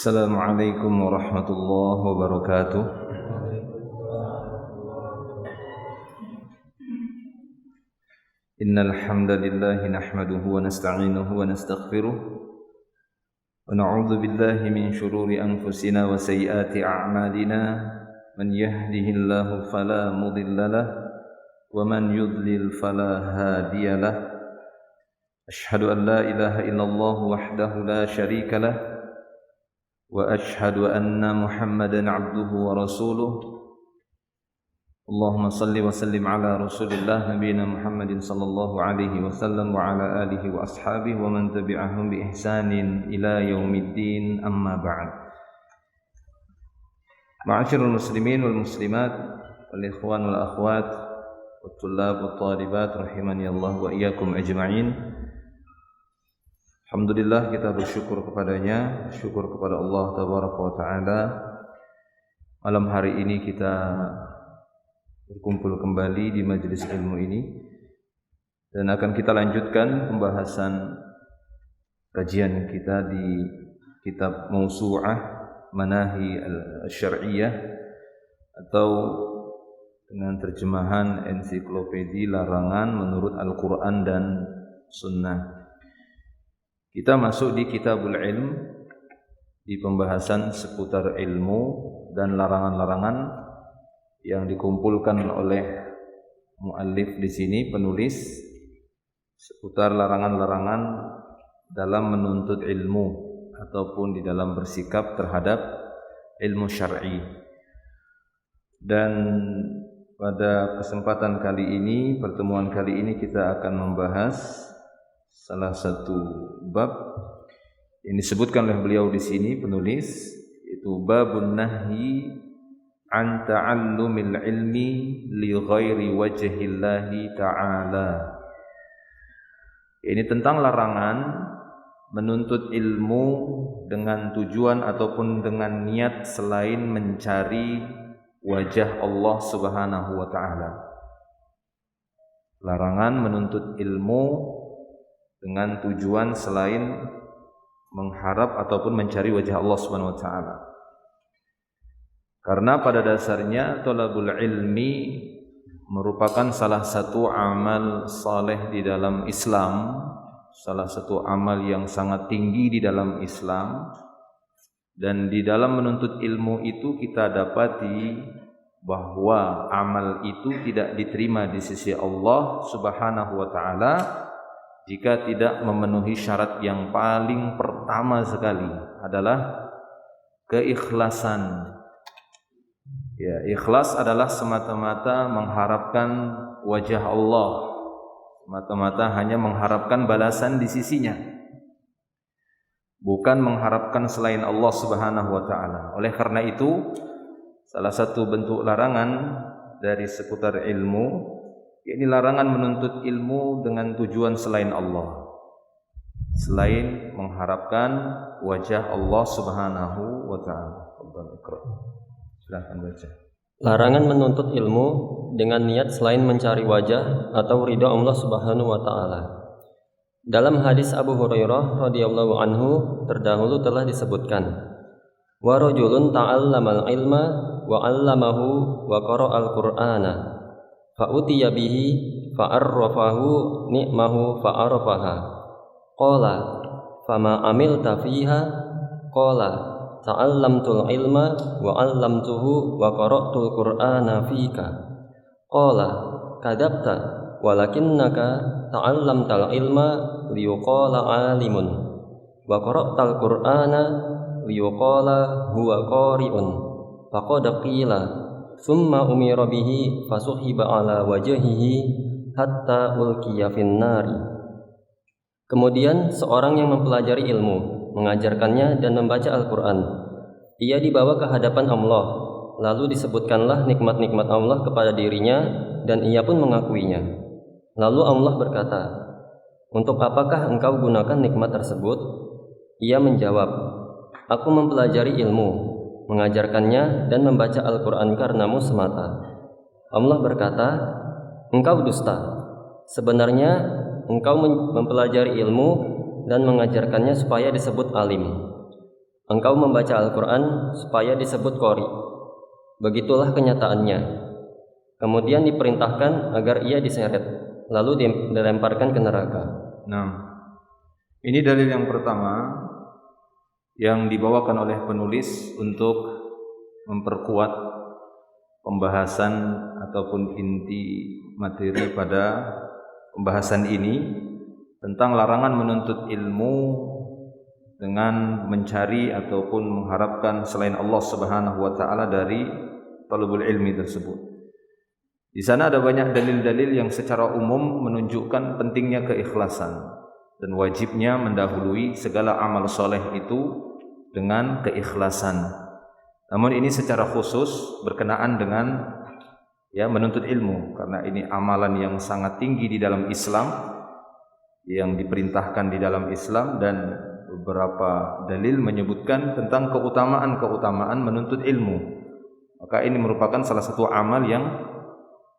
Assalamualaikum warahmatullahi wabarakatuh. Innal hamdalillah nahmaduhu wa nasta'inuhu wa nastaghfiruh wa na'udzu billahi min shururi anfusina wa sayyiati a'malina. Man yahdihillahu fala mudilla lahu wa man yudlil fala hadiya lahu. Ashhadu an la ilaha illallah wahdahu la syarika lahu wa ashhadu anna Muhammadan abduhu wa rasuluh. Allahumma salli wa sallim ala Rasulillah nabiyina Muhammadin sallallahu alaihi wasallam wa ala alihi wa ashabihi wa man tabi'ahum bi ihsanin ila yaumiddin, amma ba'd. Ma'asyiral muslimin wal muslimat wal ikhwan wal akhwat wat tullab wat talibat rahimani Allah wa iyyakum ajma'in. Alhamdulillah, kita bersyukur kepadanya, syukur kepada Allah tabaraka wa taala. Malam hari ini kita berkumpul kembali di majelis ilmu ini dan akan kita lanjutkan pembahasan kajian kita di kitab Mausu'ah Manahi Al-Syar'iyyah, atau dengan terjemahan ensiklopedi larangan menurut Al-Quran dan Sunnah. Kita masuk di Kitabul Ilm, di pembahasan seputar ilmu dan larangan-larangan yang dikumpulkan oleh muallif di sini, penulis, seputar larangan-larangan dalam menuntut ilmu ataupun di dalam bersikap terhadap ilmu syar'i. Dan pada kesempatan kali ini, pertemuan kali ini, kita akan membahas salah satu bab yang disebutkan oleh beliau di sini, penulis, itu babun nahyi an ta'allumil ilmi li ghairi wajhillahi ta'ala. Ini tentang larangan menuntut ilmu dengan tujuan ataupun dengan niat selain mencari wajah Allah Subhanahu wa taala. Larangan menuntut ilmu dengan tujuan selain mengharap ataupun mencari wajah Allah Subhanahu wa taala. Karena pada dasarnya thalabul ilmi merupakan salah satu amal saleh di dalam Islam, salah satu amal yang sangat tinggi di dalam Islam. Dan di dalam menuntut ilmu itu kita dapati bahwa amal itu tidak diterima di sisi Allah Subhanahu wa taala jika tidak memenuhi syarat yang paling pertama sekali, adalah keikhlasan. Ya, ikhlas adalah semata-mata mengharapkan wajah Allah, semata-mata hanya mengharapkan balasan di sisinya, bukan mengharapkan selain Allah Subhanahu wa taala. Oleh karena itu, salah satu bentuk larangan dari seputar ilmu, yakni larangan menuntut ilmu dengan tujuan selain Allah, selain mengharapkan wajah Allah Subhanahu wa taala. Silakan baca. Larangan menuntut ilmu dengan niat selain mencari wajah atau ridha Allah Subhanahu wa taala. Dalam hadis Abu Hurairah radhiyallahu anhu terdahulu telah disebutkan, wa rajulun ta'allamal ilma wa 'allamahu wa qara'al qur'ana fa utiya bihi fa arrafahu ni'mahu fa arafaha qala fama amilta fiha qala ta'allamtul ilma wa 'allamtuhu wa qara'tul qur'ana fika qala kadzabta walakinnaka ta'allamtal ilma liyuqala 'alimun wa qara'tal qur'ana liyuqala huwa qari'un faqad qila thumma umira bihi fasuhiba 'ala wajhihi hatta ulqiya finnari. Kemudian seorang yang mempelajari ilmu, mengajarkannya dan membaca Al-Quran, ia dibawa ke hadapan Allah, lalu disebutkanlah nikmat-nikmat Allah kepada dirinya dan ia pun mengakuinya. Lalu Allah berkata, untuk apakah engkau gunakan nikmat tersebut? Ia menjawab, aku mempelajari ilmu, mengajarkannya dan membaca Al-Quran karenamu semata. Allah berkata, engkau dusta. Sebenarnya engkau mempelajari ilmu dan mengajarkannya supaya disebut alim. engkau membaca Al-Quran supaya disebut qori. Begitulah kenyataannya. Kemudian diperintahkan agar ia diseret, lalu dilemparkan ke neraka. Nah, ini dalil yang pertama yang dibawakan oleh penulis untuk memperkuat pembahasan ataupun inti materi pada pembahasan ini tentang larangan menuntut ilmu dengan mencari ataupun mengharapkan selain Allah Subhanahu wa taala dari talabul ilmi tersebut. Di sana ada banyak dalil-dalil yang secara umum menunjukkan pentingnya keikhlasan dan wajibnya mendahului segala amal soleh itu dengan keikhlasan. Namun ini secara khusus berkenaan dengan menuntut ilmu, karena ini amalan yang sangat tinggi di dalam Islam, yang diperintahkan di dalam Islam, dan beberapa dalil menyebutkan tentang keutamaan-keutamaan menuntut ilmu. Maka ini merupakan salah satu amal yang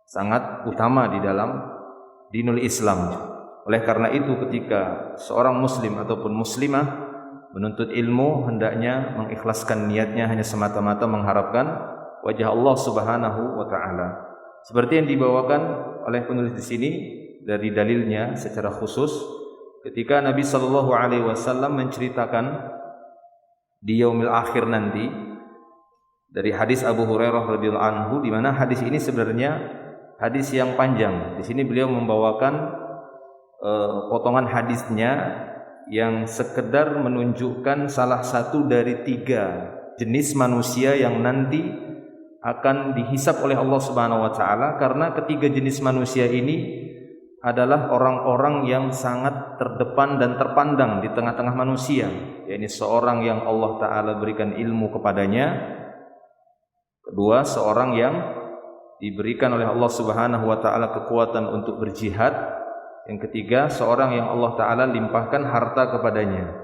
sangat utama di dalam dinul Islam. Oleh karena itu ketika seorang muslim ataupun muslimah menuntut ilmu, hendaknya mengikhlaskan niatnya hanya semata-mata mengharapkan wajah Allah Subhanahu wa taala. Seperti yang dibawakan oleh penulis di sini dari dalilnya secara khusus ketika Nabi sallallahu alaihi wasallam menceritakan di yaumil akhir nanti dari hadis Abu Hurairah radhiyallahu anhu, di mana hadis ini sebenarnya hadis yang panjang. Di sini beliau membawakan potongan hadisnya yang sekedar menunjukkan salah satu dari 3 jenis manusia yang nanti akan dihisab oleh Allah Subhanahu wa taala, karena ketiga jenis manusia ini adalah orang-orang yang sangat terdepan dan terpandang di tengah-tengah manusia, yaitu seorang yang Allah taala berikan ilmu kepadanya, kedua seorang yang diberikan oleh Allah Subhanahu wa taala kekuatan untuk berjihad, yang ketiga seorang yang Allah taala limpahkan harta kepadanya.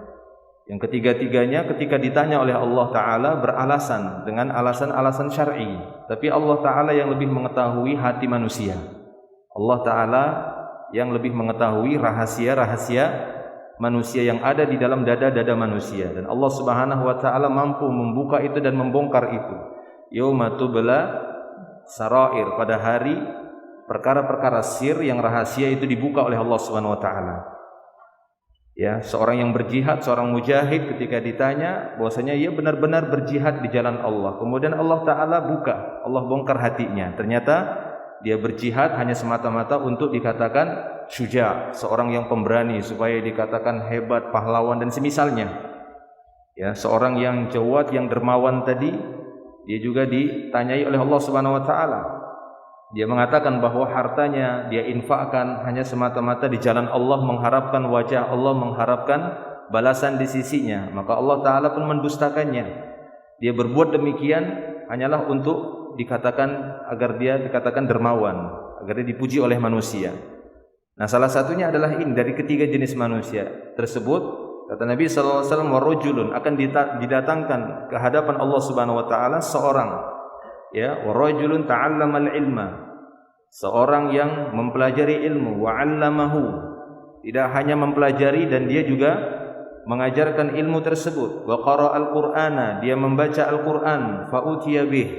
Yang ketiga-tiganya ketika ditanya oleh Allah taala beralasan dengan alasan-alasan syar'i, tapi Allah taala yang lebih mengetahui hati manusia. Allah taala yang lebih mengetahui rahasia-rahasia manusia yang ada di dalam dada-dada manusia, dan Allah Subhanahu wa taala mampu membuka itu dan membongkar itu. Yauma tubla sarair, pada hari perkara-perkara sir yang rahasia itu dibuka oleh Allah Subhanahu wa taala. Seorang yang berjihad, seorang mujahid ketika ditanya bahwasanya ia benar-benar berjihad di jalan Allah, kemudian Allah taala buka, Allah bongkar hatinya. Ternyata dia berjihad hanya semata-mata untuk dikatakan syuja, seorang yang pemberani, supaya dikatakan hebat, pahlawan dan semisalnya. Seorang yang jawad, yang dermawan tadi, dia juga ditanyai oleh Allah Subhanahu wa taala. Dia mengatakan bahwa hartanya dia infakkan hanya semata-mata di jalan Allah, mengharapkan wajah Allah, mengharapkan balasan di sisinya. Maka Allah taala pun mendustakannya. Dia berbuat demikian hanyalah untuk dikatakan, agar dia dikatakan dermawan, agar dia dipuji oleh manusia. Nah, salah satunya adalah ini, dari ketiga jenis manusia tersebut kata Nabi sallallahu alaihi wasallam, warajulun, akan didatangkan ke hadapan Allah Subhanahu wa taala seorang, warajulun ta'allamal ilma, seorang yang mempelajari ilmu, wa 'allamahu, tidak hanya mempelajari dan dia juga mengajarkan ilmu tersebut, wa qara'al qur'ana, dia membaca Al-Qur'an, fa utiya bih,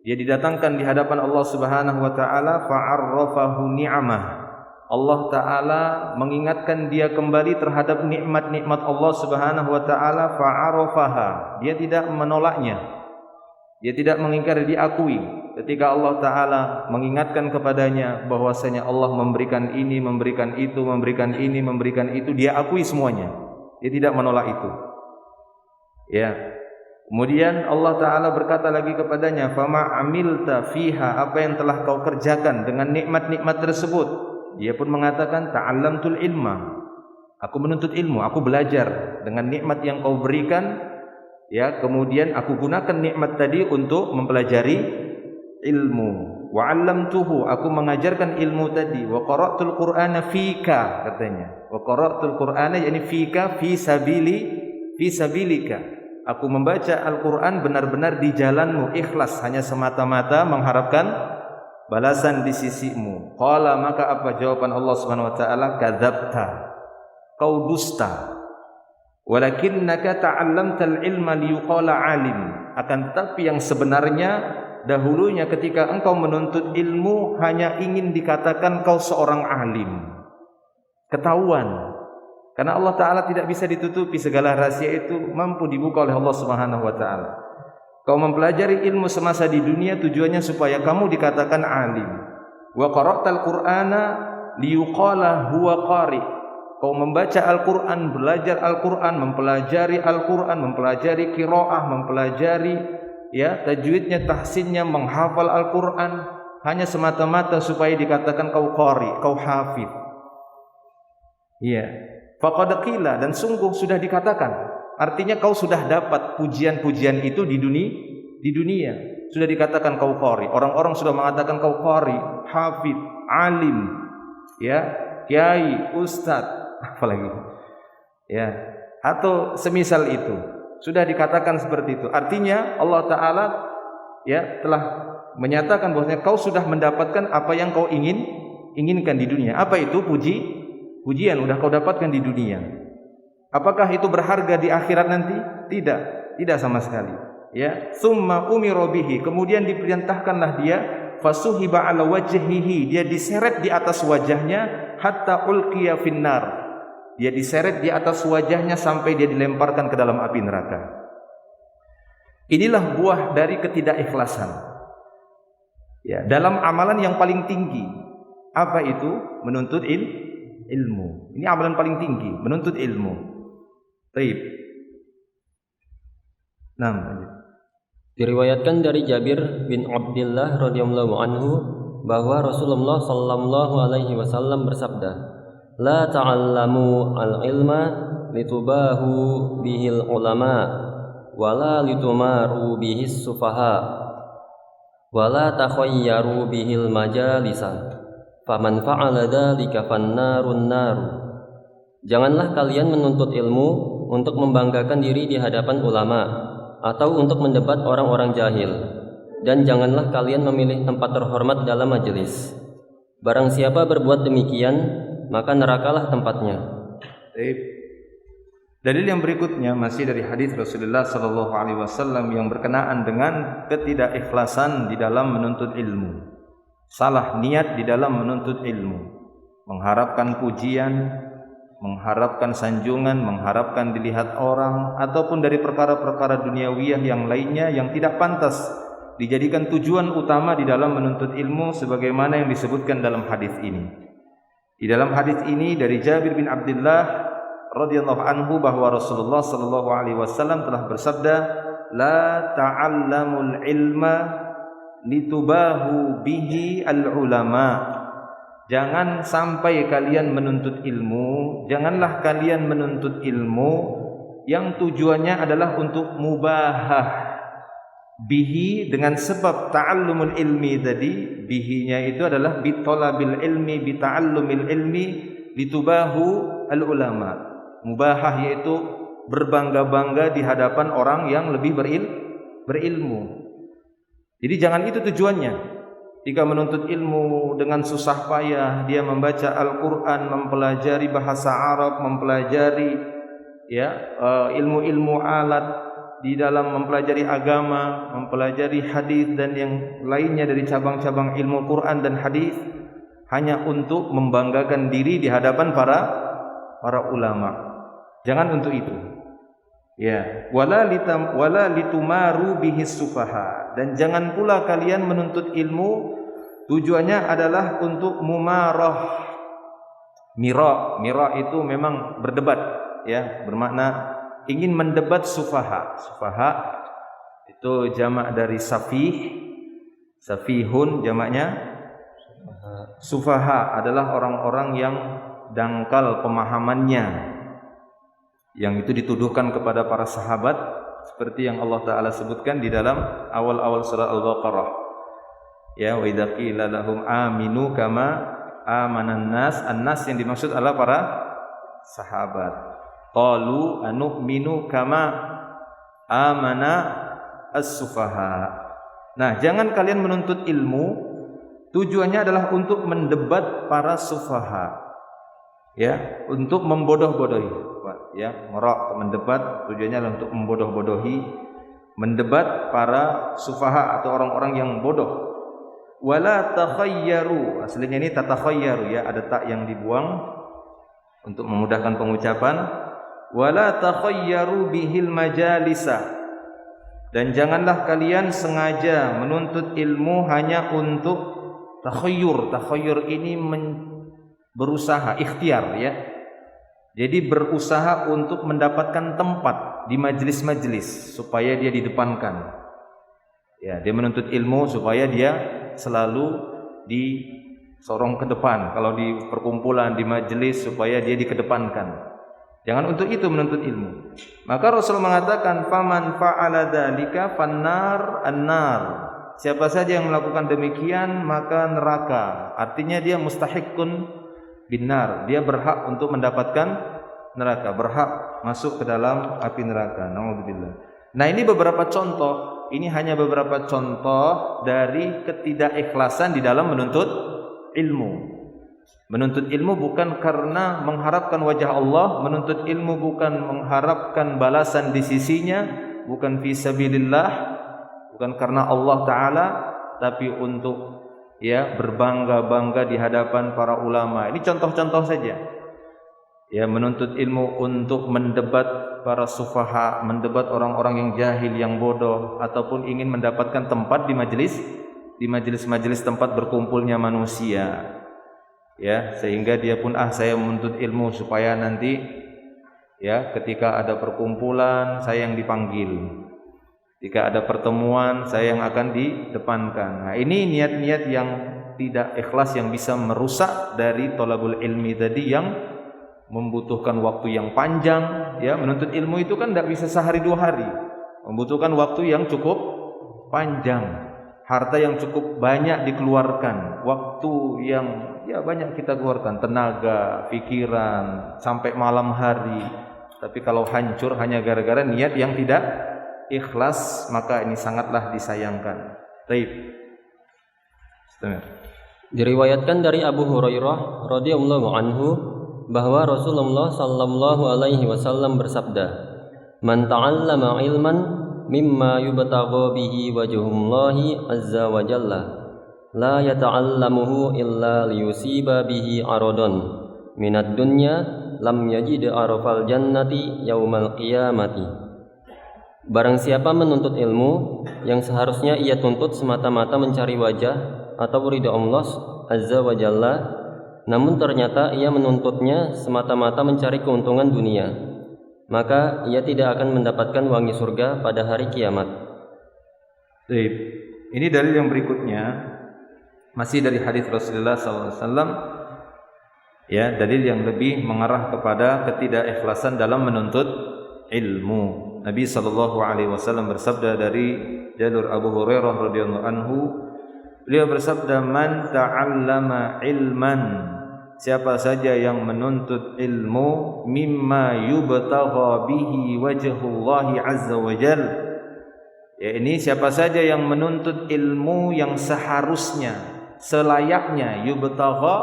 dia didatangkan di hadapan Allah Subhanahu wa taala, fa'arrafahu ni'amah, Allah taala mengingatkan dia kembali terhadap nikmat-nikmat Allah Subhanahu wa taala, fa'arafaha, dia tidak menolaknya, dia tidak mengingkari, diakui. Ketika Allah taala mengingatkan kepadanya bahwasanya Allah memberikan ini, memberikan itu, memberikan ini, memberikan itu, dia akui semuanya, dia tidak menolak itu. Kemudian Allah taala berkata lagi kepadanya, fama amilta fiha, apa yang telah kau kerjakan dengan nikmat-nikmat tersebut. Dia pun mengatakan, ta'allamtul ilma, aku menuntut ilmu, aku belajar dengan nikmat yang kau berikan. Kemudian aku gunakan nikmat tadi untuk mempelajari ilmu. Wa 'allamtuhu, aku mengajarkan ilmu tadi. Wa qara'tul qur'ana fika, katanya. Wa qara'tul qur'ana yani fika, fi sabilika. Aku membaca Al-Quran benar-benar di jalanmu, ikhlas, hanya semata-mata mengharapkan balasan di sisimu. Qala, maka apa jawaban Allah Subhanahu wa taala? Kadzabta, kau dusta. Walakinnaka ta'allamtal ilma liyuqala alim. Akan tetapi yang sebenarnya dahulunya ketika engkau menuntut ilmu hanya ingin dikatakan kau seorang alim. Ketahuan. Karena Allah Ta'ala tidak bisa ditutupi, segala rahasia itu mampu dibuka oleh Allah Subhanahu wa Ta'ala. Kau mempelajari ilmu semasa di dunia tujuannya supaya kamu dikatakan alim. Wa qara'tal Qur'ana liyuqala huwa qari. Kau membaca Al-Qur'an, belajar Al-Qur'an, mempelajari Al-Qur'an, mempelajari qiraah, mempelajari tajwidnya, tahsinnya, menghafal Al-Qur'an hanya semata-mata supaya dikatakan kau qari, kau hafid. Faqad qila, dan sungguh sudah dikatakan. Artinya kau sudah dapat pujian-pujian itu di dunia. Sudah dikatakan kau qari. Orang-orang sudah mengatakan kau qari, hafid, alim, kiai, ustaz, apalagi. Atau semisal itu. Sudah dikatakan seperti itu. Artinya Allah Ta'ala telah menyatakan bahwasanya kau sudah mendapatkan apa yang kau inginkan di dunia. Apa itu? Pujian udah kau dapatkan di dunia. Apakah itu berharga di akhirat nanti? Tidak sama sekali. Summa umira bihi, kemudian diperintahkanlah dia, fasuhiba ala wajhihi, dia diseret di atas wajahnya, hatta ulqiya finnar, dia diseret di atas wajahnya sampai dia dilemparkan ke dalam api neraka. Inilah buah dari ketidakikhlasan. Dalam amalan yang paling tinggi, apa itu? Menuntut ilmu. Ini amalan paling tinggi, menuntut ilmu. Baik. Diriwayatkan dari Jabir bin Abdullah radhiyallahu anhu bahwa Rasulullah sallallahu alaihi wasallam bersabda, "La ta'allamu al-ilma litubahu bihil ulama, wala litumaru bihis sufaha, wala takhayyaru bihil majalisa. Faman fa'ala dzalika fannarun naru." Janganlah kalian menuntut ilmu untuk membanggakan diri di hadapan ulama atau untuk mendebat orang-orang jahil, dan janganlah kalian memilih tempat terhormat dalam majelis. Barang siapa berbuat demikian, maka nerakalah tempatnya. Dalil yang berikutnya masih dari hadis Rasulullah sallallahu alaihi wasallam yang berkenaan dengan ketidakikhlasan di dalam menuntut ilmu. Salah niat di dalam menuntut ilmu, mengharapkan pujian, mengharapkan sanjungan, mengharapkan dilihat orang, ataupun dari perkara-perkara duniawiyah yang lainnya yang tidak pantas dijadikan tujuan utama di dalam menuntut ilmu sebagaimana yang disebutkan dalam hadis ini. Di dalam hadis ini dari Jabir bin Abdullah radhiyallahu anhu bahwa Rasulullah sallallahu alaihi wasallam telah bersabda, "La ta'allamul ilma litubahu bihi al-ulama." Jangan sampai kalian menuntut ilmu, janganlah kalian menuntut ilmu yang tujuannya adalah untuk mubahah bihi, dengan sebab ta'allumul ilmi tadi, bihinya itu adalah bitolabil ilmi, bita'allumil ilmi, litubahu al-ulama. Mubahah yaitu berbangga-bangga di hadapan orang yang lebih berilmu. Jadi jangan itu tujuannya. Jika menuntut ilmu dengan susah payah, dia membaca Al-Quran, mempelajari bahasa Arab, mempelajari ilmu-ilmu alat di dalam mempelajari agama, mempelajari hadis dan yang lainnya dari cabang-cabang ilmu Quran dan hadis, hanya untuk membanggakan diri di hadapan para ulama. Jangan untuk itu. Wala litumaru bihis sufaha, dan jangan pula kalian menuntut ilmu tujuannya adalah untuk mumarah. Mira itu memang berdebat, bermakna ingin mendebat sufaha. Sufaha itu jamak dari safihun jamaknya. Sufaha adalah orang-orang yang dangkal pemahamannya, yang itu dituduhkan kepada para sahabat seperti yang Allah Ta'ala sebutkan di dalam awal-awal surah Al-Baqarah. Wa idza qila lahum aminu kama amanan nas, an-nas yang dimaksud adalah para sahabat. Qalu anu'minu kama amana as-sufaha. Nah, jangan kalian menuntut ilmu tujuannya adalah untuk mendebat para sufaha. ya, untuk membodoh-bodohi, ya, merok, mendebat, tujuannya adalah untuk membodoh-bodohi, mendebat para sufaha atau orang-orang yang bodoh. Wala takhayyaru, aslinya ini tatakhayyaru, ya, ada tak yang dibuang untuk memudahkan pengucapan. Wala takhayyaru bihil majalisa, dan janganlah kalian sengaja menuntut ilmu hanya untuk takhayyur. Takhayyur ini berusaha, ikhtiar, ya. Jadi berusaha untuk mendapatkan tempat di majelis-majelis supaya dia didepankan. Ya, dia menuntut ilmu supaya dia selalu disorong ke depan. Kalau di perkumpulan, di majelis, supaya dia dikedepankan. Jangan untuk itu menuntut ilmu. Maka Rasul mengatakan, faman fa'ala dzalika fannar an-nar. Siapa saja yang melakukan demikian maka neraka. Artinya dia mustahiqqun binnar. Dia berhak untuk mendapatkan neraka, berhak masuk ke dalam api neraka. Nauzubillah. Nah, ini beberapa contoh. Ini hanya beberapa contoh dari ketidakikhlasan di dalam menuntut ilmu. Menuntut ilmu bukan karena mengharapkan wajah Allah, menuntut ilmu bukan mengharapkan balasan di sisinya, bukan fi sabilillah, bukan karena Allah Ta'ala, tapi untuk, ya, berbangga-bangga di hadapan para ulama. Ini contoh-contoh saja. Ya, menuntut ilmu untuk mendebat para sufaha, mendebat orang-orang yang jahil, yang bodoh, ataupun ingin mendapatkan tempat di majelis tempat berkumpulnya manusia. Ya, sehingga dia pun saya menuntut ilmu supaya nanti, ya, ketika ada perkumpulan saya yang dipanggil. Ketika ada pertemuan saya yang akan didepankan. Nah, ini niat-niat yang tidak ikhlas yang bisa merusak dari thalabul ilmi tadi, yang membutuhkan waktu yang panjang, ya. Menuntut ilmu itu kan tidak bisa sehari dua hari, membutuhkan waktu yang cukup panjang, harta yang cukup banyak dikeluarkan, waktu yang, ya, banyak kita keluarkan, tenaga, pikiran, sampai malam hari. Tapi kalau hancur hanya gara-gara niat yang tidak ikhlas, maka ini sangatlah disayangkan. Baik. Diriwayatkan dari Abu Hurairah radhiyallahu anhu bahwa Rasulullah sallallahu alaihi wasallam bersabda, "Man ta'allama ilman mimma yubtagha bihi wajhullahi azza wa jalla, la yata'allamuhu illa liyusiba bihi aradan minad dunya lam yajid arafal jannati yaumal qiyamati." Barang siapa menuntut ilmu yang seharusnya ia tuntut semata-mata mencari wajah atau ridha Allah azza wa jalla, namun ternyata ia menuntutnya semata-mata mencari keuntungan dunia, maka ia tidak akan mendapatkan wangi surga pada hari kiamat. Baik. Ini dalil yang berikutnya, masih dari hadis Rasulullah SAW, ya, dalil yang lebih mengarah kepada ketidakikhlasan dalam menuntut ilmu. Nabi SAW bersabda dari jalur Abu Hurairah radhiyallahu anhu, beliau bersabda, "Man ta'allama ilman," siapa saja yang menuntut ilmu, "mimma yubtagha bihi wajhullahi azza wa jalla," ya, ini siapa saja yang menuntut ilmu yang seharusnya, selayaknya, yubtagha,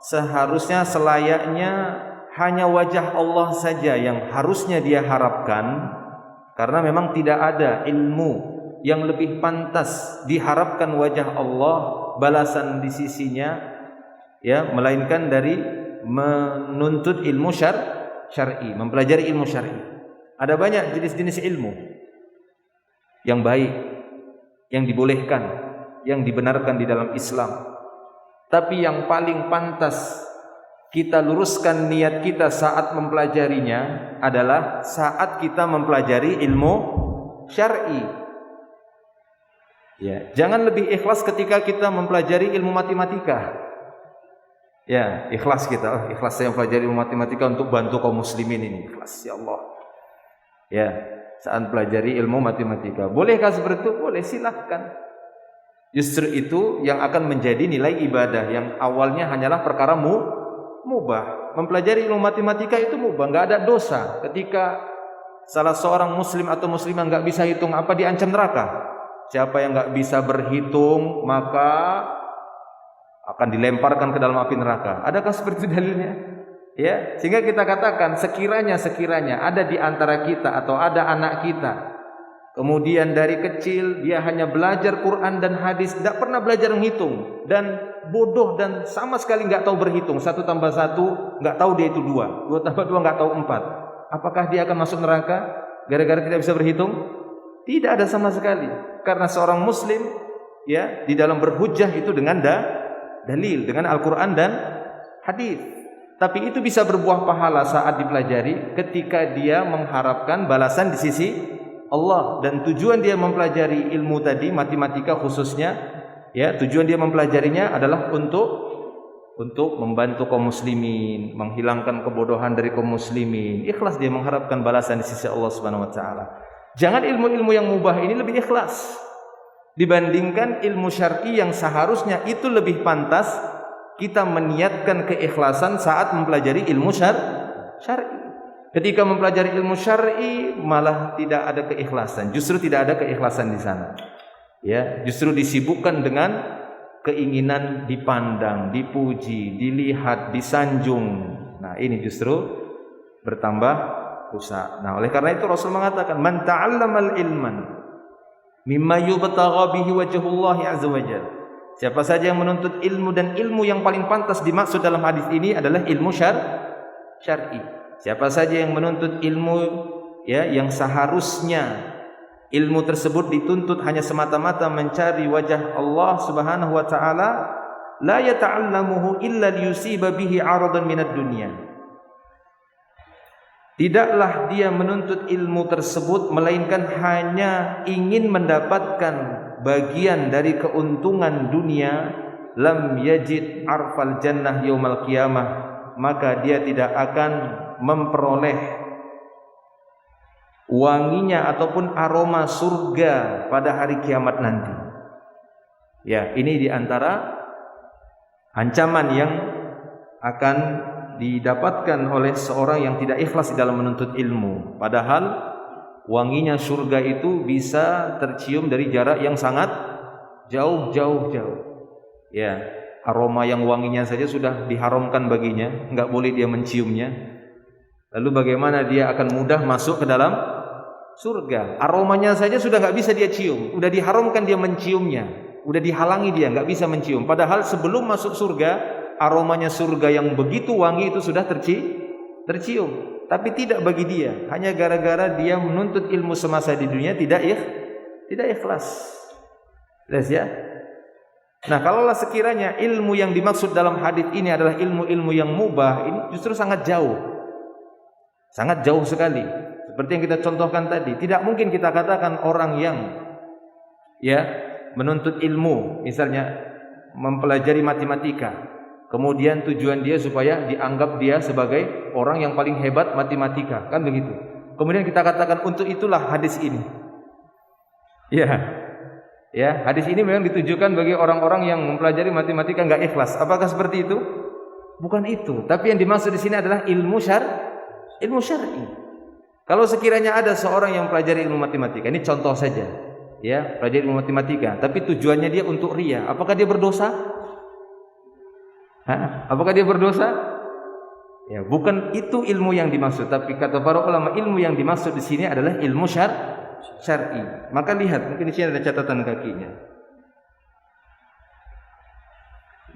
seharusnya, selayaknya, hanya wajah Allah saja yang harusnya dia harapkan, karena memang tidak ada ilmu yang lebih pantas diharapkan wajah Allah, balasan di sisinya, ya, melainkan dari menuntut ilmu syar'i, mempelajari ilmu syar'i. Ada banyak jenis-jenis ilmu yang baik, yang dibolehkan, yang dibenarkan di dalam Islam. Tapi yang paling pantas kita luruskan niat kita saat mempelajarinya adalah saat kita mempelajari ilmu syar'i. Ya, jangan lebih ikhlas ketika kita mempelajari ilmu matematika. Ya, ikhlas kita, ikhlas saya mempelajari ilmu matematika untuk bantu kaum muslimin ini, ikhlas, ya Allah. Ya, saat pelajari ilmu matematika. Bolehkah seperti itu? Boleh, silahkan. Justru itu yang akan menjadi nilai ibadah, yang awalnya hanyalah perkara mubah. Mempelajari ilmu matematika itu mubah, enggak ada dosa. Ketika salah seorang muslim atau muslimah enggak bisa hitung, apa diancam neraka? Siapa yang enggak bisa berhitung maka akan dilemparkan ke dalam api neraka. Adakah seperti itu dalilnya? Ya, sehingga kita katakan sekiranya ada di antara kita atau ada anak kita, kemudian dari kecil dia hanya belajar Quran dan hadis, tidak pernah belajar menghitung, dan bodoh dan sama sekali nggak tahu berhitung, 1 tambah 1 nggak tahu dia itu 2, 2 tambah 2 nggak tahu 4. Apakah dia akan masuk neraka gara-gara tidak bisa berhitung? Tidak ada sama sekali. Karena seorang muslim ya di dalam berhujjah itu dengan dalil, dengan Al-Quran dan hadis. Tapi itu bisa berbuah pahala saat dipelajari ketika dia mengharapkan balasan di sisi Allah. Dan tujuan dia mempelajari ilmu tadi, matematika khususnya, ya, tujuan dia mempelajarinya adalah untuk membantu kaum muslimin, menghilangkan kebodohan dari kaum muslimin. Ikhlas dia mengharapkan balasan di sisi Allah Subhanahu wa taala. Jangan ilmu-ilmu yang mubah ini lebih ikhlas dibandingkan ilmu syar'i yang seharusnya itu lebih pantas kita meniatkan keikhlasan saat mempelajari ilmu syar'i. Ketika mempelajari ilmu syar'i malah tidak ada keikhlasan, justru tidak ada keikhlasan di sana. Ya, justru disibukkan dengan keinginan dipandang, dipuji, dilihat, disanjung. Nah, ini justru bertambah rusak. Nah, oleh karena itu Rasul mengatakan, "Man ta'allamal ilman mimma yubtagha bihi wajhullah azza wajalla." Siapa saja yang menuntut ilmu, dan ilmu yang paling pantas dimaksud dalam hadis ini adalah ilmu syar'i. Siapa saja yang menuntut ilmu ya yang seharusnya ilmu tersebut dituntut hanya semata-mata mencari wajah Allah Subhanahu wa taala, la yata'allamuhu illa liyusiba bihi 'aradan minad dunya. Tidaklah dia menuntut ilmu tersebut melainkan hanya ingin mendapatkan bagian dari keuntungan dunia, lam yajid arfal jannah yaumal qiyamah, maka dia tidak akan memperoleh wanginya ataupun aroma surga pada hari kiamat nanti. Ya, ini diantara ancaman yang akan didapatkan oleh seorang yang tidak ikhlas di dalam menuntut ilmu. Padahal wanginya surga itu bisa tercium dari jarak yang sangat jauh. Ya, aroma yang wanginya saja sudah diharamkan baginya, enggak boleh dia menciumnya. Lalu bagaimana dia akan mudah masuk ke dalam surga? Aromanya saja sudah enggak bisa dia cium, udah diharamkan dia menciumnya, udah dihalangi dia enggak bisa mencium. Padahal sebelum masuk surga, aromanya surga yang begitu wangi itu sudah tercium. Tapi tidak bagi dia, hanya gara-gara dia menuntut ilmu semasa di dunia tidak ikhlas. Jelas ya? Nah, kalaulah sekiranya ilmu yang dimaksud dalam hadis ini adalah ilmu-ilmu yang mubah, ini justru sangat jauh. Sangat jauh sekali. Seperti yang kita contohkan tadi, tidak mungkin kita katakan orang yang ya menuntut ilmu, misalnya mempelajari matematika, kemudian tujuan dia supaya dianggap dia sebagai orang yang paling hebat matematika, kan begitu. Kemudian kita katakan untuk itulah hadis ini. Ya, hadis ini memang ditujukan bagi orang-orang yang mempelajari matematika enggak ikhlas. Apakah seperti itu? Bukan itu. Tapi yang dimaksud di sini adalah ilmu syar'i. Kalau sekiranya ada seorang yang mempelajari ilmu matematika, ini contoh saja, ya, pelajari ilmu matematika, tapi tujuannya dia untuk riya, apakah dia berdosa? Apakah dia berdosa? Ya, bukan itu ilmu yang dimaksud, tapi kata para ulama ilmu yang dimaksud di sini adalah ilmu syar'i. Maka lihat, mungkin di sini ada catatan kakinya.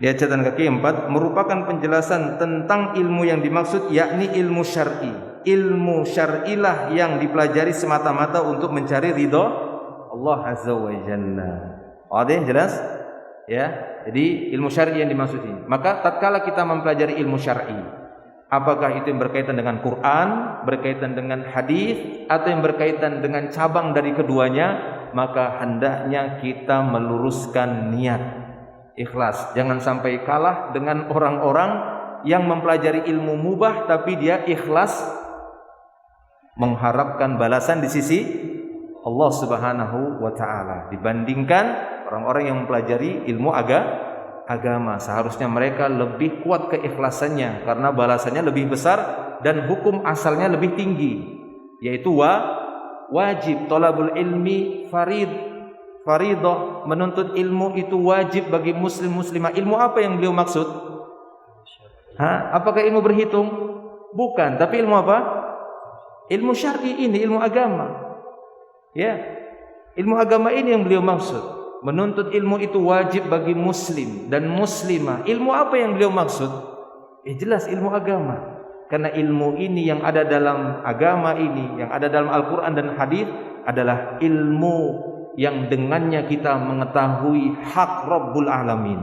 Lihat catatan kaki 4, merupakan penjelasan tentang ilmu yang dimaksud, yakni ilmu syar'i. Ilmu syar'ilah yang dipelajari semata-mata untuk mencari ridha Allah Azza wa Jalla. Ada yang jelas? Ya, jadi ilmu syar'i yang dimaksud ini. Maka tatkala kita mempelajari ilmu syar'i, apakah itu yang berkaitan dengan Quran, berkaitan dengan hadis, atau yang berkaitan dengan cabang dari keduanya, maka hendaknya kita meluruskan niat, ikhlas. Jangan sampai kalah dengan orang-orang yang mempelajari ilmu mubah tapi dia ikhlas mengharapkan balasan di sisi Allah Subhanahu wa taala, dibandingkan orang-orang yang mempelajari ilmu agama. Seharusnya mereka lebih kuat keikhlasannya karena balasannya lebih besar dan hukum asalnya lebih tinggi, yaitu wajib. Thalabul ilmi faridah, menuntut ilmu itu wajib bagi muslim muslimah. Ilmu apa yang beliau maksud? Apakah ilmu berhitung? Bukan, tapi ilmu apa? Ilmu syar'i ini, ilmu agama. Ya. Ilmu agama ini yang beliau maksud. Menuntut ilmu itu wajib bagi muslim dan muslimah. Ilmu apa yang beliau maksud? Jelas ilmu agama. Karena ilmu ini yang ada dalam agama ini, yang ada dalam Al-Quran dan hadis adalah ilmu yang dengannya kita mengetahui hak Rabbul Alamin.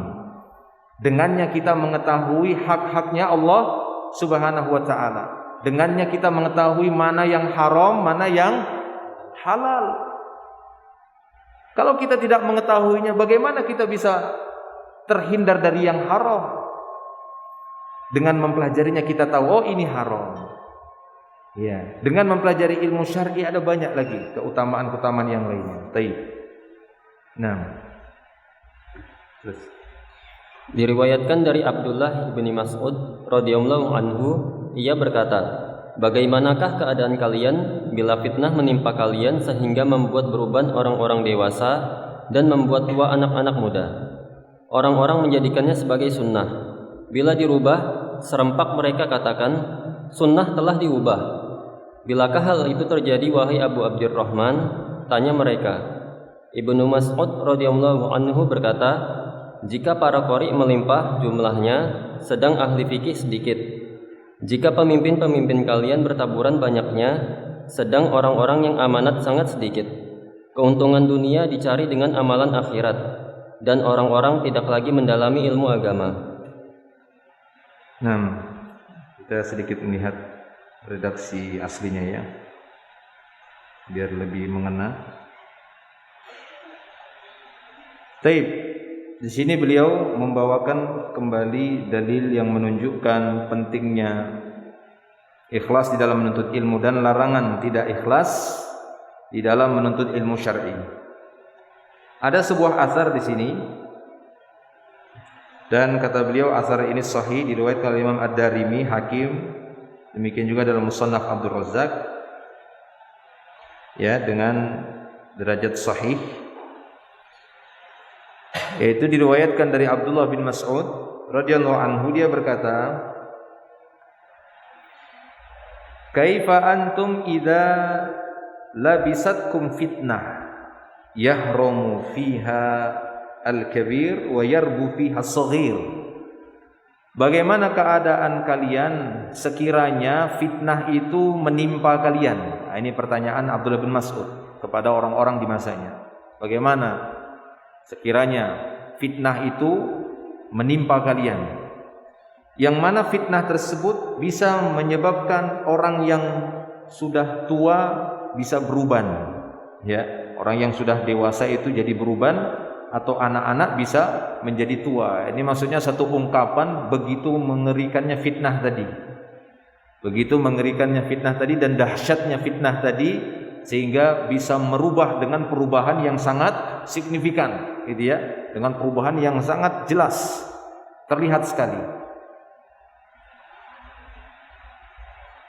Dengannya kita mengetahui hak-haknya Allah Subhanahu wa ta'ala. Dengannya kita mengetahui mana yang haram, mana yang halal. Kalau kita tidak mengetahuinya, bagaimana kita bisa terhindar dari yang haram? Dengan mempelajarinya kita tahu, oh ini haram. Ya, dengan mempelajari ilmu syar'i ada banyak lagi keutamaan-keutamaan yang lainnya. Baik. Nah. Terus. Diriwayatkan dari Abdullah bin Mas'ud radhiyallahu anhu, ia berkata, bagaimanakah keadaan kalian bila fitnah menimpa kalian sehingga membuat beruban orang-orang dewasa dan membuat tua anak-anak muda? Orang-orang menjadikannya sebagai sunnah. Bila dirubah, serempak mereka katakan, sunnah telah diubah. Bilakah hal itu terjadi, wahai Abu Abdurrahman? Tanya mereka. Ibnu Mas'ud radhiyallahu anhu berkata, jika para qari melimpah jumlahnya, sedang ahli fikih sedikit. Jika pemimpin-pemimpin kalian bertaburan banyaknya, sedang orang-orang yang amanat sangat sedikit. Keuntungan dunia dicari dengan amalan akhirat, dan orang-orang tidak lagi mendalami ilmu agama. Nah, kita sedikit melihat redaksi aslinya ya, biar lebih mengena. Taib. Di sini beliau membawakan kembali dalil yang menunjukkan pentingnya ikhlas di dalam menuntut ilmu dan larangan tidak ikhlas di dalam menuntut ilmu syar'i. Ada sebuah athar di sini dan kata beliau athar ini sahih, diriwayatkan oleh Imam Ad-Darimi, Hakim, demikian juga dalam Musannaf Abdul Razzaq ya, dengan derajat sahih. Yaitu diriwayatkan dari Abdullah bin Mas'ud radhiyallahu anhu, dia berkata, kaifa antum idza labisatkum fitnah yahrumu fiha al-kabir wa yarbu fiha as-saghir. Bagaimana keadaan kalian sekiranya fitnah itu menimpa kalian? Nah, ini pertanyaan Abdullah bin Mas'ud kepada orang-orang di masanya. Bagaimana sekiranya fitnah itu menimpa kalian, yang mana fitnah tersebut bisa menyebabkan orang yang sudah tua bisa beruban, ya, orang yang sudah dewasa itu jadi beruban, atau anak-anak bisa menjadi tua. Ini maksudnya satu ungkapan begitu mengerikannya fitnah tadi, begitu mengerikannya fitnah tadi dan dahsyatnya fitnah tadi, sehingga bisa merubah dengan perubahan yang sangat signifikan, gitu ya, dengan perubahan yang sangat jelas, terlihat sekali.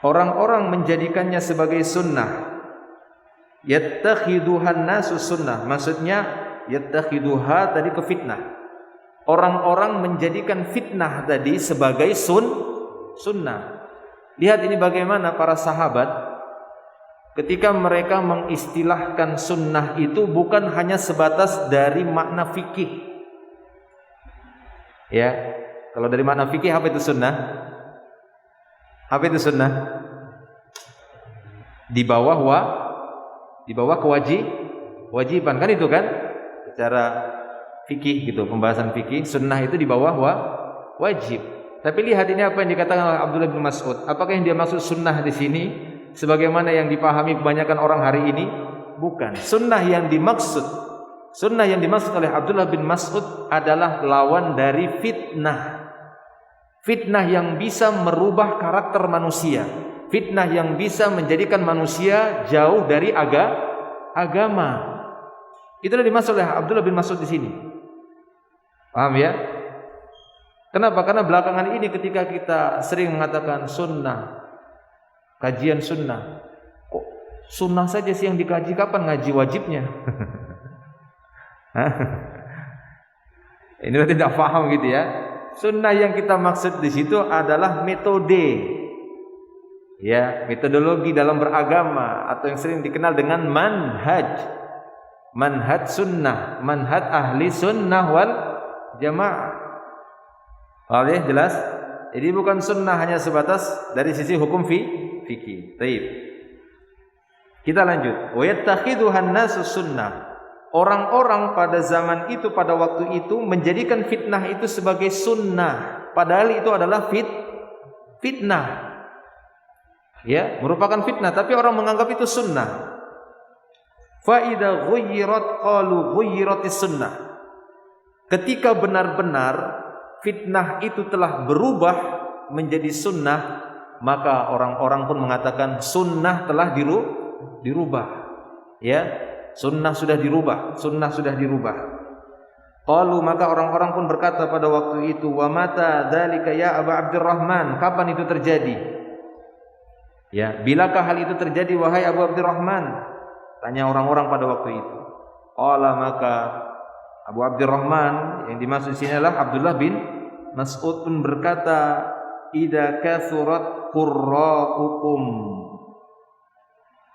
Orang-orang menjadikannya sebagai sunnah. Yattakhiduhan nasu sunnah, maksudnya yattakhiduha tadi ke fitnah. Orang-orang menjadikan fitnah tadi sebagai sunnah. Lihat ini bagaimana para sahabat ketika mereka mengistilahkan sunnah itu bukan hanya sebatas dari makna fikih. Ya, kalau dari makna fikih apa itu sunnah? Apa itu sunnah? Di bawah kewajiban, kan itu kan? Secara fikih gitu, pembahasan fikih, sunnah itu di bawah wajib. Tapi lihat ini apa yang dikatakan oleh Abdullah bin Mas'ud. Apakah yang dia maksud sunnah di sini sebagaimana yang dipahami kebanyakan orang hari ini? Bukan. Sunnah yang dimaksud oleh Abdullah bin Mas'ud adalah lawan dari fitnah. Fitnah yang bisa merubah karakter manusia, fitnah yang bisa menjadikan manusia jauh dari agama. Itulah dimaksud oleh Abdullah bin Mas'ud di sini. Paham ya? Kenapa? Karena belakangan ini ketika kita sering mengatakan sunnah, kajian sunnah, kok sunnah saja sih yang dikaji, kapan ngaji wajibnya? Ini tidak paham gitu ya. Sunnah yang kita maksud di situ adalah metode Ya, metodologi dalam beragama atau yang sering dikenal dengan manhaj. Manhaj sunnah, manhaj ahli sunnah wal jamaah. Oke, jelas? Jadi bukan sunnah hanya sebatas dari sisi hukum fikih. Baik. Kita lanjut. Wa yattakhiduhan nasu sunnah. Orang-orang pada zaman itu, pada waktu itu menjadikan fitnah itu sebagai sunnah, padahal itu adalah fitnah. Ya, merupakan fitnah, tapi orang menganggap itu sunnah. Fa idza ghuyyirat qalu ghuyyiratis sunnah. Ketika benar-benar fitnah itu telah berubah menjadi sunnah, maka orang-orang pun mengatakan sunnah telah dirubah. Ya, sunnah sudah dirubah, sunnah sudah dirubah. Qalu, maka orang-orang pun berkata pada waktu itu, wa mata dzalika ya Aba Abdurrahman, kapan itu terjadi? Ya, bilakah hal itu terjadi wahai Abu Abdurrahman? Tanya orang-orang pada waktu itu. Qala, maka Abu Abdurrahman yang dimaksud sini adalah Abdullah bin Mas'ud pun berkata, idza kathurat qurra'ukum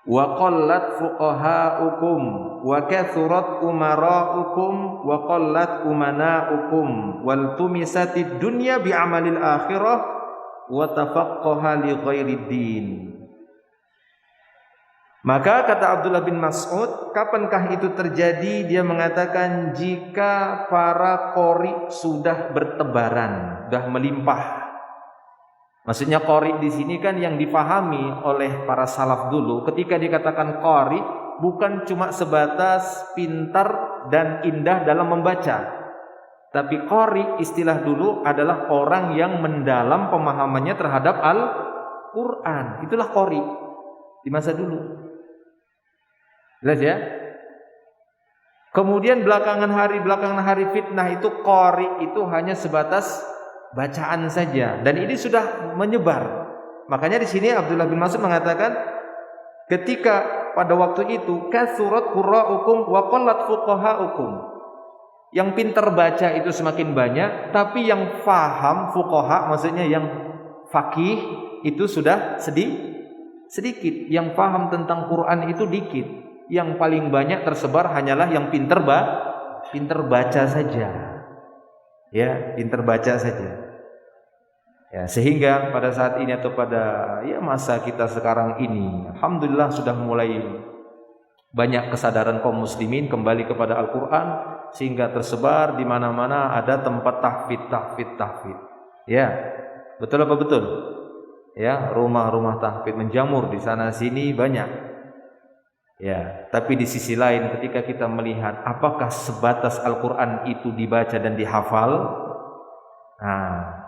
wa qallat fuqaha'ukum wa kathurat umara'ukum wa qallat umana'ukum wal tumisatid dunya bi amalil akhirah wa tafaqqaha li ghairid din. Maka kata Abdullah bin Mas'ud, kapankah itu terjadi? Dia mengatakan jika para qori sudah bertebaran, sudah melimpah. Maksudnya qori di sini kan yang difahami oleh para salaf dulu, ketika dikatakan qori bukan cuma sebatas pintar dan indah dalam membaca. Tapi qori istilah dulu adalah orang yang mendalam pemahamannya terhadap Al-Qur'an. Itulah qori di masa dulu. Jelas ya? Kemudian belakangan hari fitnah itu qori itu hanya sebatas bacaan saja, dan ini sudah menyebar. Makanya di sini Abdullah bin Mas'ud mengatakan ketika pada waktu itu kathurat qurra'ukum wa qallat fuqaha'ukum. Yang pintar baca itu semakin banyak, tapi yang faham fuqaha, maksudnya yang faqih itu sudah sedikit. Yang paham tentang Quran itu dikit. Yang paling banyak tersebar hanyalah yang pintar baca saja. Ya, pintar baca saja. Ya, sehingga pada saat ini atau pada masa kita sekarang ini, alhamdulillah sudah mulai banyak kesadaran kaum muslimin kembali kepada Al-Qur'an, sehingga tersebar di mana-mana ada tempat tahfidz. Ya, betul apa betul? Ya, rumah-rumah tahfidz menjamur di sana sini banyak. Ya, tapi di sisi lain ketika kita melihat apakah sebatas Al-Qur'an itu dibaca dan dihafal? Nah,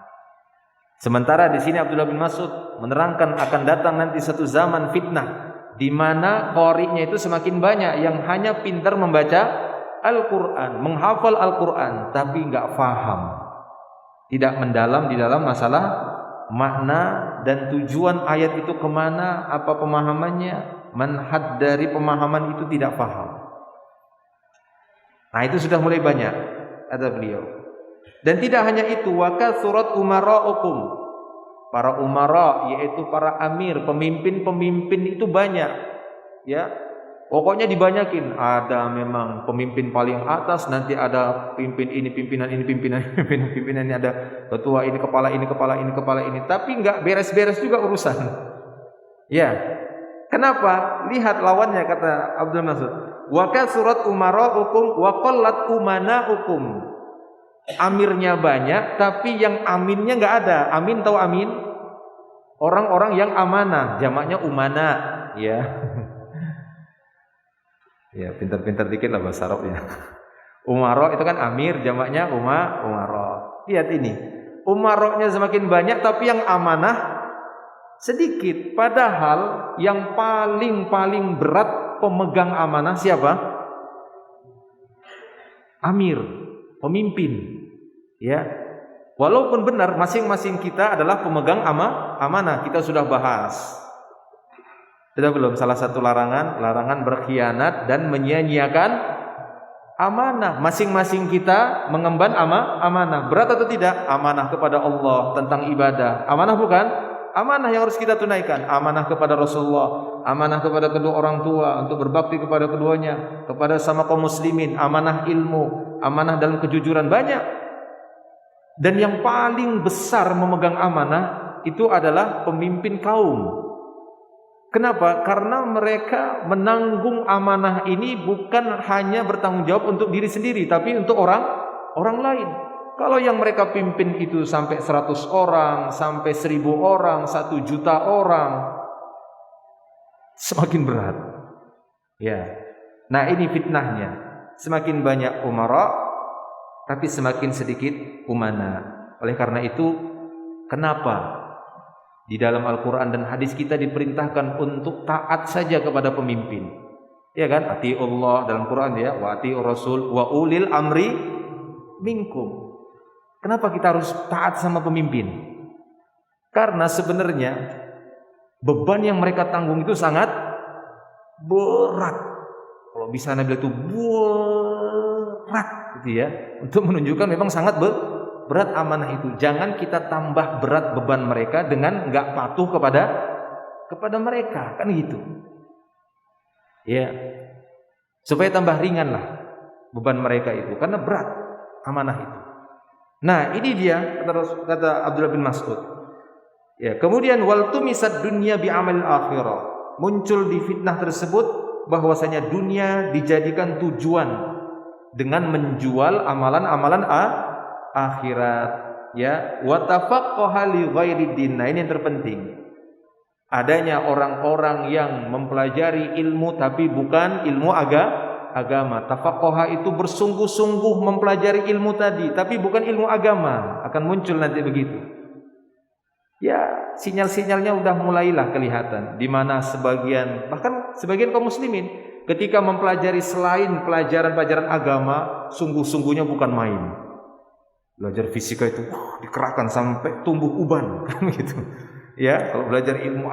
sementara di sini Abdullah bin Mas'ud menerangkan akan datang nanti satu zaman fitnah di mana qori'nya itu semakin banyak yang hanya pintar membaca Al-Qur'an, menghafal Al-Qur'an tapi enggak faham. Tidak mendalam di dalam masalah makna dan tujuan ayat itu kemana, apa pemahamannya. Manhaj dari pemahaman itu tidak paham. Nah, itu sudah mulai banyak, kata beliau. Dan tidak hanya itu, wa kathurat umara'ukum. Para umara, yaitu para amir, pemimpin-pemimpin itu banyak. Ya, pokoknya dibanyakin. Ada memang pemimpin paling atas, nanti ada pimpinan ini, ada ketua ini, kepala ini. Tapi enggak beres-beres juga urusan. Ya. Kenapa? Lihat lawannya, kata Abdul Mas'ud. Wa kathurat umara'ukum wa qallat umana'ukum. Amirnya banyak, tapi yang aminnya enggak ada. Amin tahu amin? Orang-orang yang amanah, jamaknya umana, ya. Ya, pintar-pintar dikit lah bahasa Arabnya. Umara itu kan amir, jamaknya umara. Lihat ini. Umaranya semakin banyak, tapi yang amanah sedikit. Padahal yang paling berat pemegang amanah siapa? Amir, pemimpin. Ya. Walaupun benar masing-masing kita adalah pemegang amanah, kita sudah bahas. Sudah belum? Salah satu larangan berkhianat dan menyia-nyiakan amanah. Masing-masing kita mengemban amanah. Berat atau tidak? Amanah kepada Allah tentang ibadah. Amanah bukan? Amanah yang harus kita tunaikan, amanah kepada Rasulullah, amanah kepada kedua orang tua untuk berbakti kepada keduanya, kepada sama kaum muslimin, amanah ilmu, amanah dalam kejujuran, banyak. Dan yang paling besar memegang amanah itu adalah pemimpin kaum. Kenapa? Karena mereka menanggung amanah ini bukan hanya bertanggung jawab untuk diri sendiri, tapi untuk orang lain. Kalau yang mereka pimpin itu sampai 100 orang, sampai 1000 orang, 1 juta orang, semakin berat. Ya. Nah, ini fitnahnya. Semakin banyak umara, tapi semakin sedikit umana. Oleh karena itu, kenapa di dalam Al-Quran dan hadis kita diperintahkan untuk taat saja kepada pemimpin? Ya kan? Atiullah dalam Quran ya, wa atiur rasul wa ulil amri minkum. Kenapa kita harus taat sama pemimpin? Karena sebenarnya beban yang mereka tanggung itu sangat berat. Kalau bisa Nabi itu berat gitu ya, untuk menunjukkan memang sangat berat amanah itu. Jangan kita tambah berat beban mereka dengan enggak patuh kepada mereka, kan gitu. Ya. Supaya tambah ringan lah beban mereka itu, karena berat amanah itu. Nah, ini dia kata Abdullah bin Mas'ud. Ya, kemudian wal tumisad dunya bi amal akhirah. Muncul di fitnah tersebut bahwasanya dunia dijadikan tujuan dengan menjual amalan-amalan akhirat, ya. Wa tafaqqaha li ghairi din. Nah, ini yang terpenting. Adanya orang-orang yang mempelajari ilmu tapi bukan ilmu agama. Tafaqqaha itu bersungguh-sungguh mempelajari ilmu tadi, tapi bukan ilmu agama. Akan muncul nanti begitu. Ya, sinyal-sinyalnya udah mulailah kelihatan, di mana bahkan sebagian kaum muslimin ketika mempelajari selain pelajaran-pelajaran agama, sungguh-sungguhnya bukan main. Belajar fisika itu dikerahkan sampai tumbuh uban, kan gitu. Ya, kalau belajar ilmu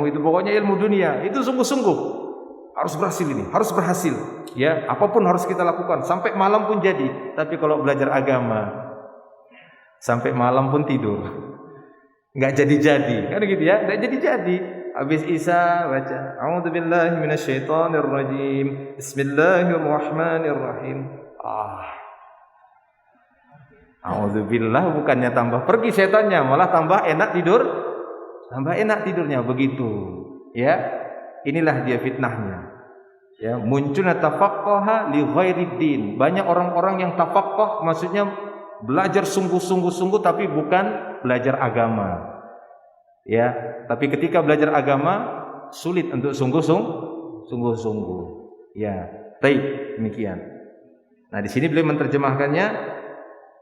itu pokoknya ilmu dunia, itu sungguh-sungguh. Harus berhasil ini, harus berhasil. Ya, apapun harus kita lakukan, sampai malam pun jadi. Tapi kalau belajar agama, sampai malam pun tidur, nggak jadi-jadi, kan gitu ya, nggak jadi-jadi. Habis Isya baca, A'udzubillahi minasyaitonirrajim, Bismillahirrahmanirrahim. A'udzubillah, bukannya tambah pergi setannya, malah tambah enak tidurnya begitu. Ya, inilah dia fitnahnya. Ya, munculnya tafaqqaha li ghairiddin. Banyak orang-orang yang tafaqqah, maksudnya belajar sungguh-sungguh tapi bukan belajar agama. Ya, tapi ketika belajar agama sulit untuk sungguh-sungguh. Ya, baik, demikian. Nah, di sini beliau menerjemahkannya,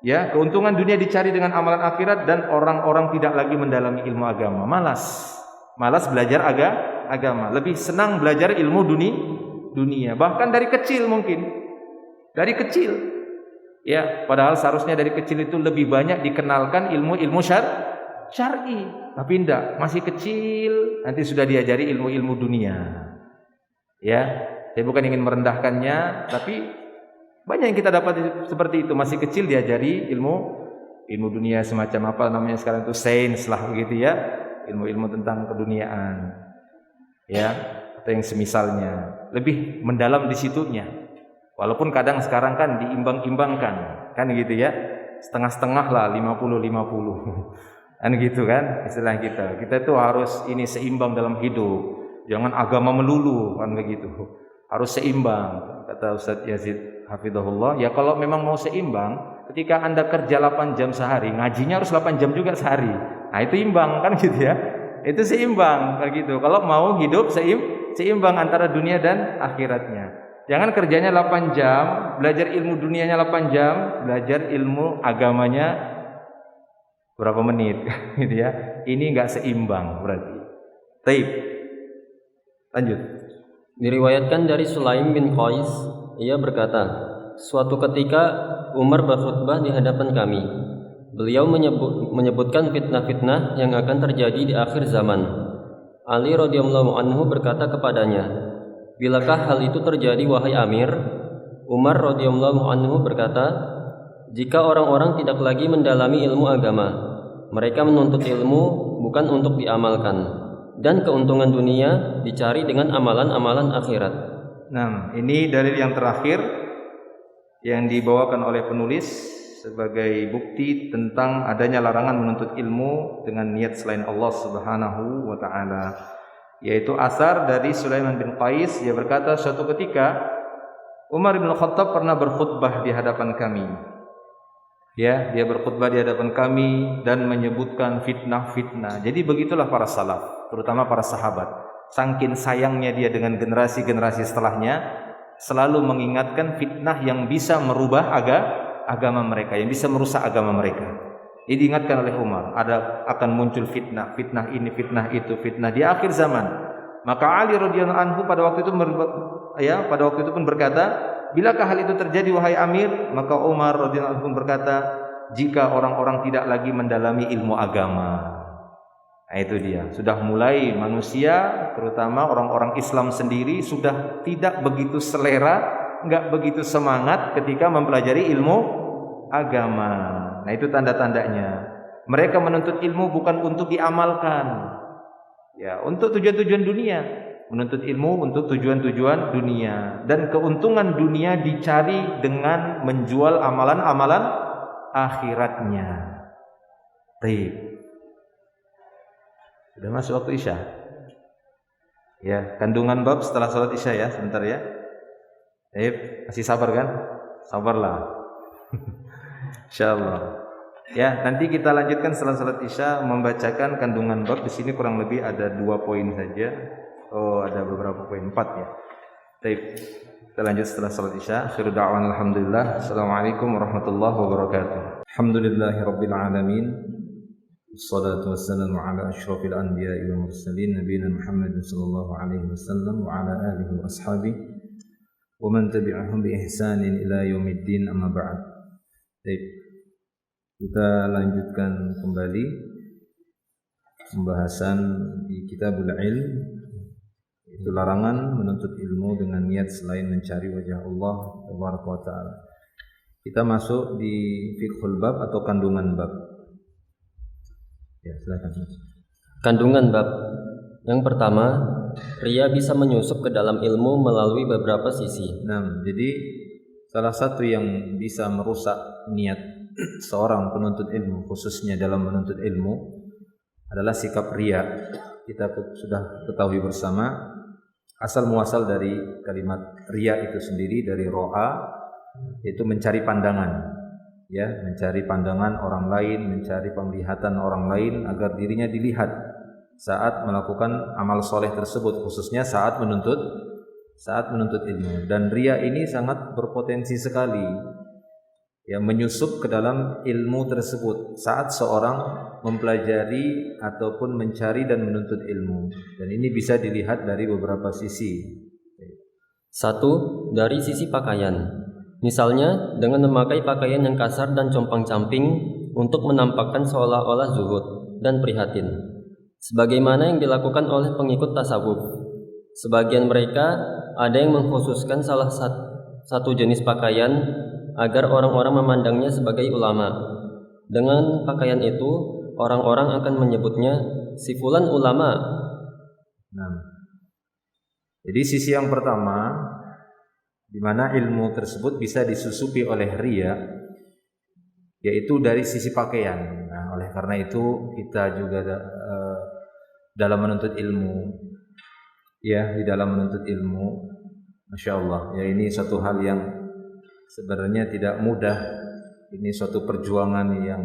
ya, keuntungan dunia dicari dengan amalan akhirat dan orang-orang tidak lagi mendalami ilmu agama. Malas belajar agama, lebih senang belajar ilmu dunia, bahkan dari kecil mungkin. Dari kecil. Ya, padahal seharusnya dari kecil itu lebih banyak dikenalkan ilmu-ilmu syar'i. Tapi enggak, masih kecil nanti sudah diajari ilmu-ilmu dunia. Ya, saya bukan ingin merendahkannya, tapi banyak yang kita dapat seperti itu, masih kecil diajari ilmu dunia semacam apa namanya sekarang itu sains lah begitu ya. Ilmu-ilmu tentang keduniaan. Ya, atau yang semisalnya, lebih mendalam di situnya. Walaupun kadang sekarang kan diimbang-imbangkan, kan gitu ya. Setengah-setengah lah, 50-50. Kan gitu kan istilah kita. Kita itu harus ini seimbang dalam hidup. Jangan agama melulu, kan begitu. Harus seimbang, kata Ustaz Yazid hafizahullah. Ya kalau memang mau seimbang, ketika Anda kerja 8 jam sehari, ngajinya harus 8 jam juga sehari. Nah, itu imbang kan gitu ya. Itu seimbang kan gitu. Kalau mau hidup seimbang antara dunia dan akhiratnya. Jangan kerjanya 8 jam, belajar ilmu dunianya 8 jam, belajar ilmu agamanya berapa menit gitu ya. Ini enggak seimbang berarti. Baik. Lanjut. Diriwayatkan dari Sulaim bin Qais, ia berkata, suatu ketika Umar berkhutbah di hadapan kami. Beliau menyebutkan fitnah-fitnah yang akan terjadi di akhir zaman. Ali radhiyallahu anhu berkata kepadanya, "Bilakah hal itu terjadi wahai Amir?" Umar radhiyallahu anhu berkata, "Jika orang-orang tidak lagi mendalami ilmu agama, Mereka menuntut ilmu bukan untuk diamalkan, dan keuntungan dunia dicari dengan amalan-amalan akhirat. Nah, ini dalil yang terakhir yang dibawakan oleh penulis sebagai bukti tentang adanya larangan menuntut ilmu dengan niat selain Allah Subhanahu wa taala, yaitu asar dari Sulaiman bin Qais. Dia berkata, suatu ketika Umar bin Khattab pernah berkhutbah di hadapan kami. Ya, dia berkhutbah di hadapan kami dan menyebutkan fitnah-fitnah. Jadi begitulah para salaf, terutama para sahabat. Saking sayangnya dia dengan generasi-generasi setelahnya, selalu mengingatkan fitnah yang bisa merubah agama mereka, yang bisa merusak agama mereka. Ini diingatkan oleh Umar, akan muncul fitnah, fitnah ini, fitnah itu, fitnah di akhir zaman. Maka Ali radhiyallahu anhu pada waktu itu pun berkata, bilakah hal itu terjadi wahai Amir? Maka Umar radhiyallahu anhu pun berkata, jika orang-orang tidak lagi mendalami ilmu agama. Nah, itu dia. Sudah mulai manusia, terutama orang-orang Islam sendiri, sudah tidak begitu selera, enggak begitu semangat ketika mempelajari ilmu agama. Nah, itu tanda-tandanya. Mereka menuntut ilmu bukan untuk diamalkan, ya, untuk tujuan-tujuan dunia. Menuntut ilmu untuk tujuan-tujuan dunia, dan keuntungan dunia dicari dengan menjual amalan-amalan akhiratnya. Baik. Sudah masuk waktu Isya. Ya, kandungan bab setelah salat Isya ya, sebentar ya. Baik, masih sabar kan? Sabarlah. Insyaallah. Ya, nanti kita lanjutkan setelah salat Isya membacakan kandungan bab. Di sini kurang lebih ada 2 poin saja. Oh, ada beberapa poin, 4 ya. Baik. Kita lanjut setelah salat Isya. Akhiru da'wan alhamdulillah. Assalamualaikum warahmatullahi wabarakatuh. Alhamdulillahirabbil alamin. Wassalatu wassalamu ala asyrafil anbiya'i wal mursalin nabiyina Muhammadin sallallahu alaihi wasallam wa ala alihi wa ashabihi wa man tabi'ahum bi ihsanin ila yaumiddin, amma ba'd. Baik. Kita lanjutkan kembali pembahasan di Kitabul Ilm, itu larangan menuntut ilmu dengan niat selain mencari wajah Allah Tabaraka wa taala. Kita masuk di fiqhul bab atau kandungan bab. Ya, silakan. Kandungan bab. Yang pertama, ria bisa menyusup ke dalam ilmu melalui beberapa sisi. Nah, jadi salah satu yang bisa merusak niat seorang penuntut ilmu, khususnya dalam menuntut ilmu, adalah sikap ria. Kita sudah ketahui bersama asal muasal dari kalimat ria itu sendiri dari ro'a, yaitu mencari pandangan. Ya, mencari pandangan orang lain, mencari penglihatan orang lain agar dirinya dilihat saat melakukan amal soleh tersebut, khususnya saat menuntut ilmu. Dan ria ini sangat berpotensi sekali, ya, menyusup ke dalam ilmu tersebut saat seorang mempelajari ataupun mencari dan menuntut ilmu. Dan ini bisa dilihat dari beberapa sisi. 1. Dari sisi pakaian. Misalnya dengan memakai pakaian yang kasar dan compang-camping untuk menampakkan seolah-olah zuhud dan prihatin, sebagaimana yang dilakukan oleh pengikut tasawuf. Sebagian mereka ada yang mengkhususkan salah satu jenis pakaian agar orang-orang memandangnya sebagai ulama. Dengan pakaian itu, orang-orang akan menyebutnya si fulan ulama. Nah, jadi sisi yang pertama, di mana ilmu tersebut bisa disusupi oleh ria, yaitu dari sisi pakaian. Nah, oleh karena itu kita juga dalam menuntut ilmu, ya, di dalam menuntut ilmu, masya Allah, ya, ini satu hal yang sebenarnya tidak mudah. Ini suatu perjuangan yang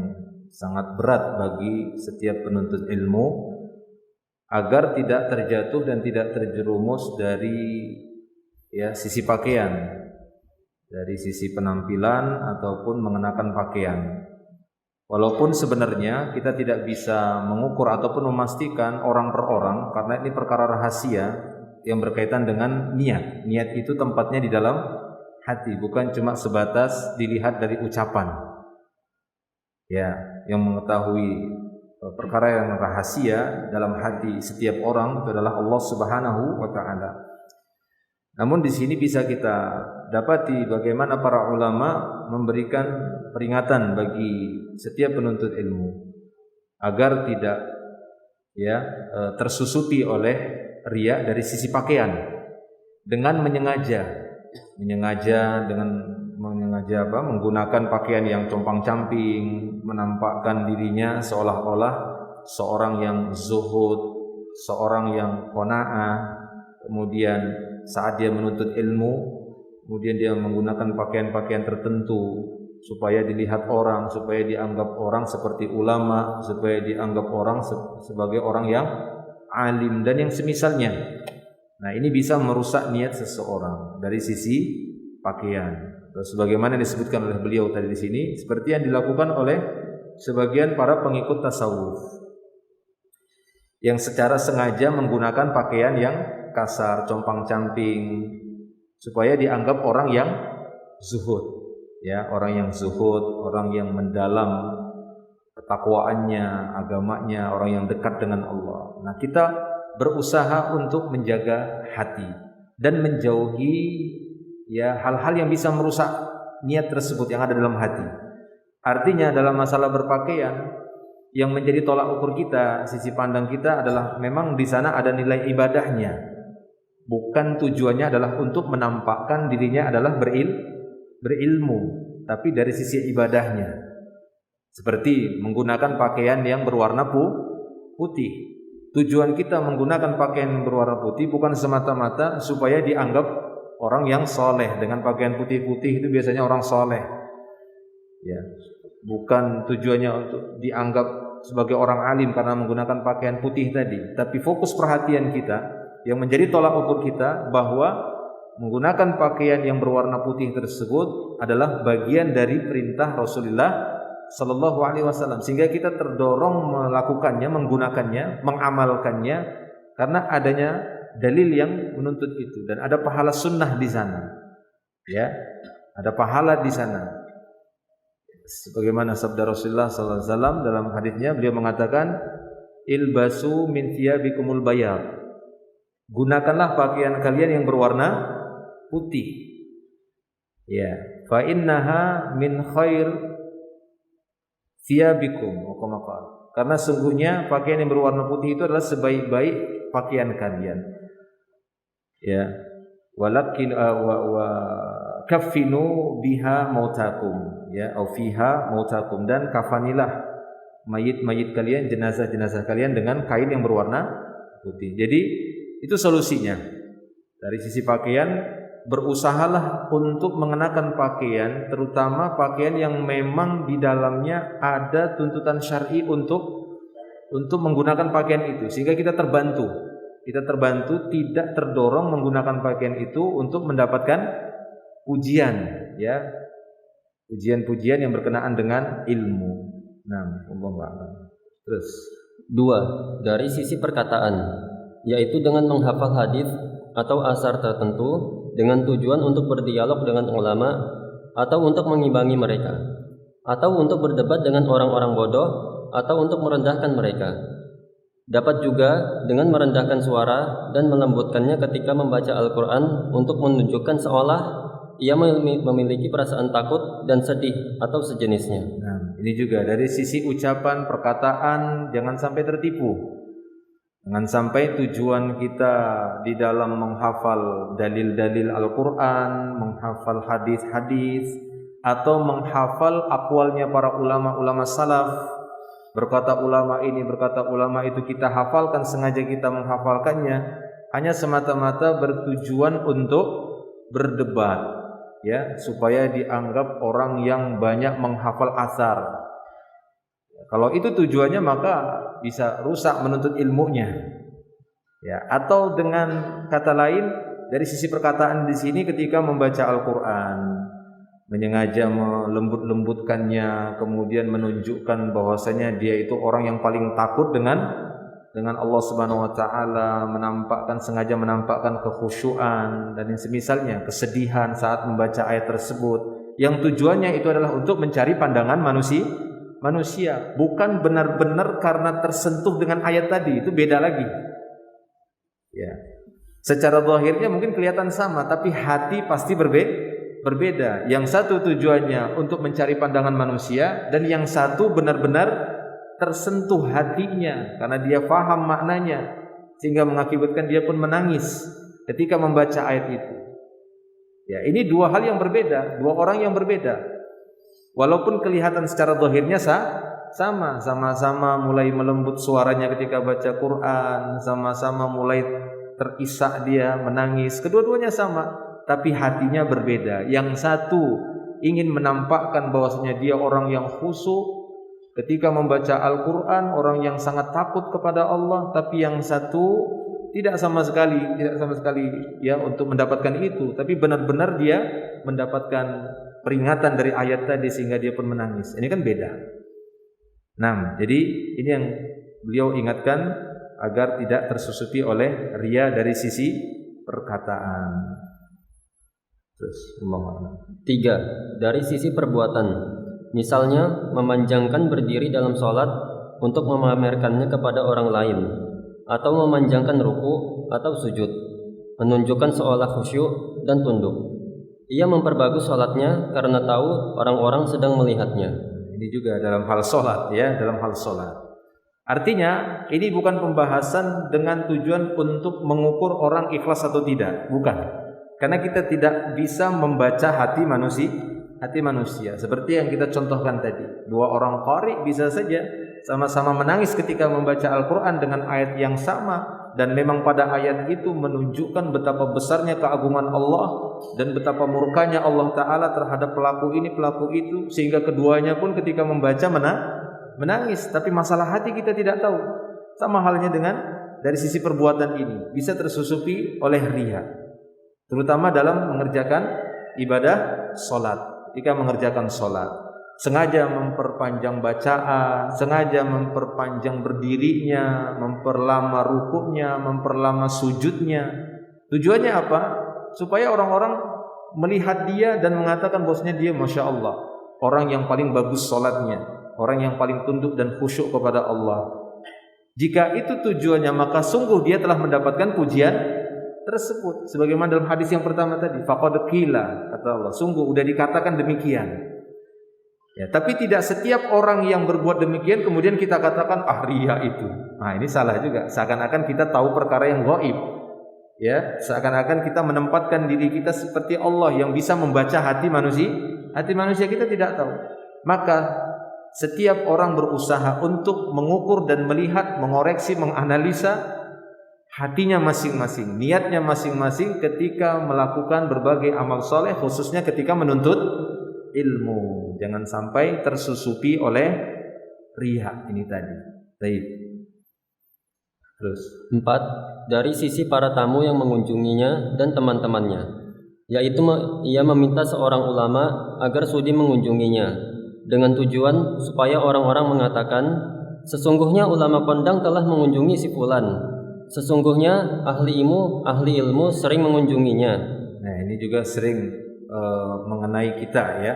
sangat berat bagi setiap penuntut ilmu agar tidak terjatuh dan tidak terjerumus dari, ya, sisi pakaian, dari sisi penampilan ataupun mengenakan pakaian. Walaupun sebenarnya kita tidak bisa mengukur ataupun memastikan orang per orang, karena ini perkara rahasia yang berkaitan dengan niat. Niat itu tempatnya di dalam hati, bukan cuma sebatas dilihat dari ucapan. Ya, yang mengetahui perkara yang rahasia dalam hati setiap orang itu adalah Allah Subhanahu wa taala. Namun di sini bisa kita dapati bagaimana para ulama memberikan peringatan bagi setiap penuntut ilmu agar tidak tersusupi oleh riya dari sisi pakaian, dengan menyengaja menggunakan pakaian yang compang-camping, menampakkan dirinya seolah-olah seorang yang zuhud, seorang yang qanaah. Kemudian saat dia menuntut ilmu, kemudian dia menggunakan pakaian-pakaian tertentu supaya dilihat orang, supaya dianggap orang seperti ulama, supaya dianggap orang sebagai orang yang alim dan yang semisalnya. Nah, ini bisa merusak niat seseorang dari sisi pakaian. Sebagaimana disebutkan oleh beliau tadi di sini, seperti yang dilakukan oleh sebagian para pengikut tasawuf yang secara sengaja menggunakan pakaian yang kasar, compang-camping, supaya dianggap orang yang zuhud. Orang yang zuhud, orang yang mendalam ketakwaannya, agamanya, orang yang dekat dengan Allah. Nah, kita berusaha untuk menjaga hati dan menjauhi hal-hal yang bisa merusak niat tersebut yang ada dalam hati. Artinya dalam masalah berpakaian, yang menjadi tolak ukur kita, sisi pandang kita adalah memang di sana ada nilai ibadahnya. Bukan tujuannya adalah untuk menampakkan dirinya adalah berilmu, tapi dari sisi ibadahnya. Seperti menggunakan pakaian yang berwarna putih. Tujuan kita menggunakan pakaian yang berwarna putih bukan semata-mata supaya dianggap orang yang soleh. Dengan pakaian putih-putih itu biasanya orang soleh. Bukan tujuannya untuk dianggap sebagai orang alim karena menggunakan pakaian putih tadi. Tapi fokus perhatian kita yang menjadi tolak ukur kita bahwa menggunakan pakaian yang berwarna putih tersebut adalah bagian dari perintah Rasulullah Sallallahu Alaihi Wasallam, sehingga kita terdorong melakukannya, menggunakannya, mengamalkannya karena adanya dalil yang menuntut itu dan ada pahala sunnah di sana. Ada pahala di sana. Sebagaimana sabda Rasulullah Sallallahu Alaihi Wasallam dalam hadisnya, beliau mengatakan, ilbasu min thiyabikumul bayad. Gunakanlah pakaian kalian yang berwarna putih. Fa innaha min khair thiyabikum. Karena sungguhnya pakaian yang berwarna putih itu adalah sebaik-baik pakaian kalian. Walakin wa kaffinu biha mautakum, au fiha mautakum, dan kafanilah mayit-mayit kalian, jenazah-jenazah kalian dengan kain yang berwarna putih. Jadi itu solusinya. Dari sisi pakaian, berusahalah untuk mengenakan pakaian, terutama pakaian yang memang di dalamnya ada tuntutan syar'i untuk menggunakan pakaian itu, sehingga kita terbantu tidak terdorong menggunakan pakaian itu untuk mendapatkan pujian, pujian-pujian yang berkenaan dengan ilmu. Nah, terus 2. Dari sisi perkataan, yaitu dengan menghafal hadis atau asar tertentu dengan tujuan untuk berdialog dengan ulama atau untuk mengimbangi mereka, atau untuk berdebat dengan orang-orang bodoh, atau untuk merendahkan mereka. Dapat juga dengan merendahkan suara dan melembutkannya ketika membaca Al-Quran untuk menunjukkan seolah ia memiliki perasaan takut dan sedih atau sejenisnya. Nah, ini juga dari sisi ucapan, perkataan, jangan sampai tertipu. Jangan sampai tujuan kita di dalam menghafal dalil-dalil Al-Quran, menghafal hadis-hadis, atau menghafal aqwalnya para ulama-ulama salaf. Berkata ulama ini, berkata ulama itu, kita hafalkan, sengaja kita menghafalkannya hanya semata-mata bertujuan untuk berdebat, supaya dianggap orang yang banyak menghafal asar. Kalau itu tujuannya, maka bisa rusak menuntut ilmunya. Atau dengan kata lain, dari sisi perkataan di sini ketika membaca Al-Quran, menyengaja melembut-lembutkannya, kemudian menunjukkan bahwasanya dia itu orang yang paling takut dengan Allah Subhanahu wa taala, sengaja menampakkan kekhusyuan dan yang semisalnya, kesedihan saat membaca ayat tersebut, yang tujuannya itu adalah untuk mencari pandangan manusia, bukan benar-benar karena tersentuh dengan ayat tadi. Itu beda lagi. Secara zahirnya mungkin kelihatan sama, tapi hati pasti berbeda. Yang satu tujuannya untuk mencari pandangan manusia, dan yang satu benar-benar tersentuh hatinya karena dia faham maknanya, sehingga mengakibatkan dia pun menangis ketika membaca ayat itu. Ya, ini dua hal yang berbeda, dua orang yang berbeda. Walaupun kelihatan secara zahirnya sama-sama mulai melembut suaranya ketika baca Quran, sama-sama mulai terisak dia menangis, kedua-duanya sama, tapi hatinya berbeda. Yang satu ingin menampakkan bahwasanya dia orang yang khusyuk ketika membaca Al-Quran, orang yang sangat takut kepada Allah, tapi yang satu tidak sama sekali ya untuk mendapatkan itu, tapi benar-benar dia mendapatkan peringatan dari ayat tadi sehingga dia pun menangis. Ini kan beda. Nah, jadi ini yang beliau ingatkan agar tidak tersusupi oleh riya dari sisi perkataan. Terus, Allah. 3. Dari sisi perbuatan. Misalnya, memanjangkan berdiri dalam sholat untuk memamerkannya kepada orang lain, atau memanjangkan ruku atau sujud, menunjukkan seolah khusyuk dan tunduk. Ia memperbagus sholatnya karena tahu orang-orang sedang melihatnya. Ini juga dalam hal sholat, ya, dalam hal sholat. Artinya, ini bukan pembahasan dengan tujuan untuk mengukur orang ikhlas atau tidak, bukan. Karena kita tidak bisa membaca hati manusia. Seperti yang kita contohkan tadi, dua orang qari bisa saja sama-sama menangis ketika membaca Al-Quran dengan ayat yang sama, dan memang pada ayat itu menunjukkan betapa besarnya keagungan Allah dan betapa murkanya Allah Ta'ala terhadap pelaku ini, pelaku itu, sehingga keduanya pun ketika membaca menangis. Tapi masalah hati kita tidak tahu. Sama halnya dengan dari sisi perbuatan ini, bisa tersusupi oleh riya, terutama dalam mengerjakan ibadah sholat. Ketika mengerjakan sholat, sengaja memperpanjang bacaan, sengaja memperpanjang berdirinya, memperlama rukuknya, memperlama sujudnya. Tujuannya apa? Supaya orang-orang melihat dia dan mengatakan bahwasanya dia Masya Allah, orang yang paling bagus sholatnya, orang yang paling tunduk dan khusyuk kepada Allah. Jika itu tujuannya, maka sungguh dia telah mendapatkan pujian tersebut, sebagaimana dalam hadis yang pertama tadi, faqad qila, kata Allah, sungguh sudah dikatakan demikian. Ya, tapi tidak setiap orang yang berbuat demikian kemudian kita katakan riya itu. Nah, ini salah juga. Seakan-akan kita tahu perkara yang gaib. Ya, seakan-akan kita menempatkan diri kita seperti Allah yang bisa membaca hati manusia. Hati manusia kita tidak tahu. Maka setiap orang berusaha untuk mengukur dan melihat, mengoreksi, menganalisa hatinya masing-masing, niatnya masing-masing ketika melakukan berbagai amal soleh, khususnya ketika menuntut ilmu. Jangan sampai tersusupi oleh riya ini tadi. Baik. Terus 4. Dari sisi para tamu yang mengunjunginya dan teman-temannya, yaitu ia meminta seorang ulama agar sudi mengunjunginya dengan tujuan supaya orang-orang mengatakan, sesungguhnya ulama kondang telah mengunjungi si fulan. Sesungguhnya ahli ilmu sering mengunjunginya. Nah, ini juga sering mengenai kita, ya,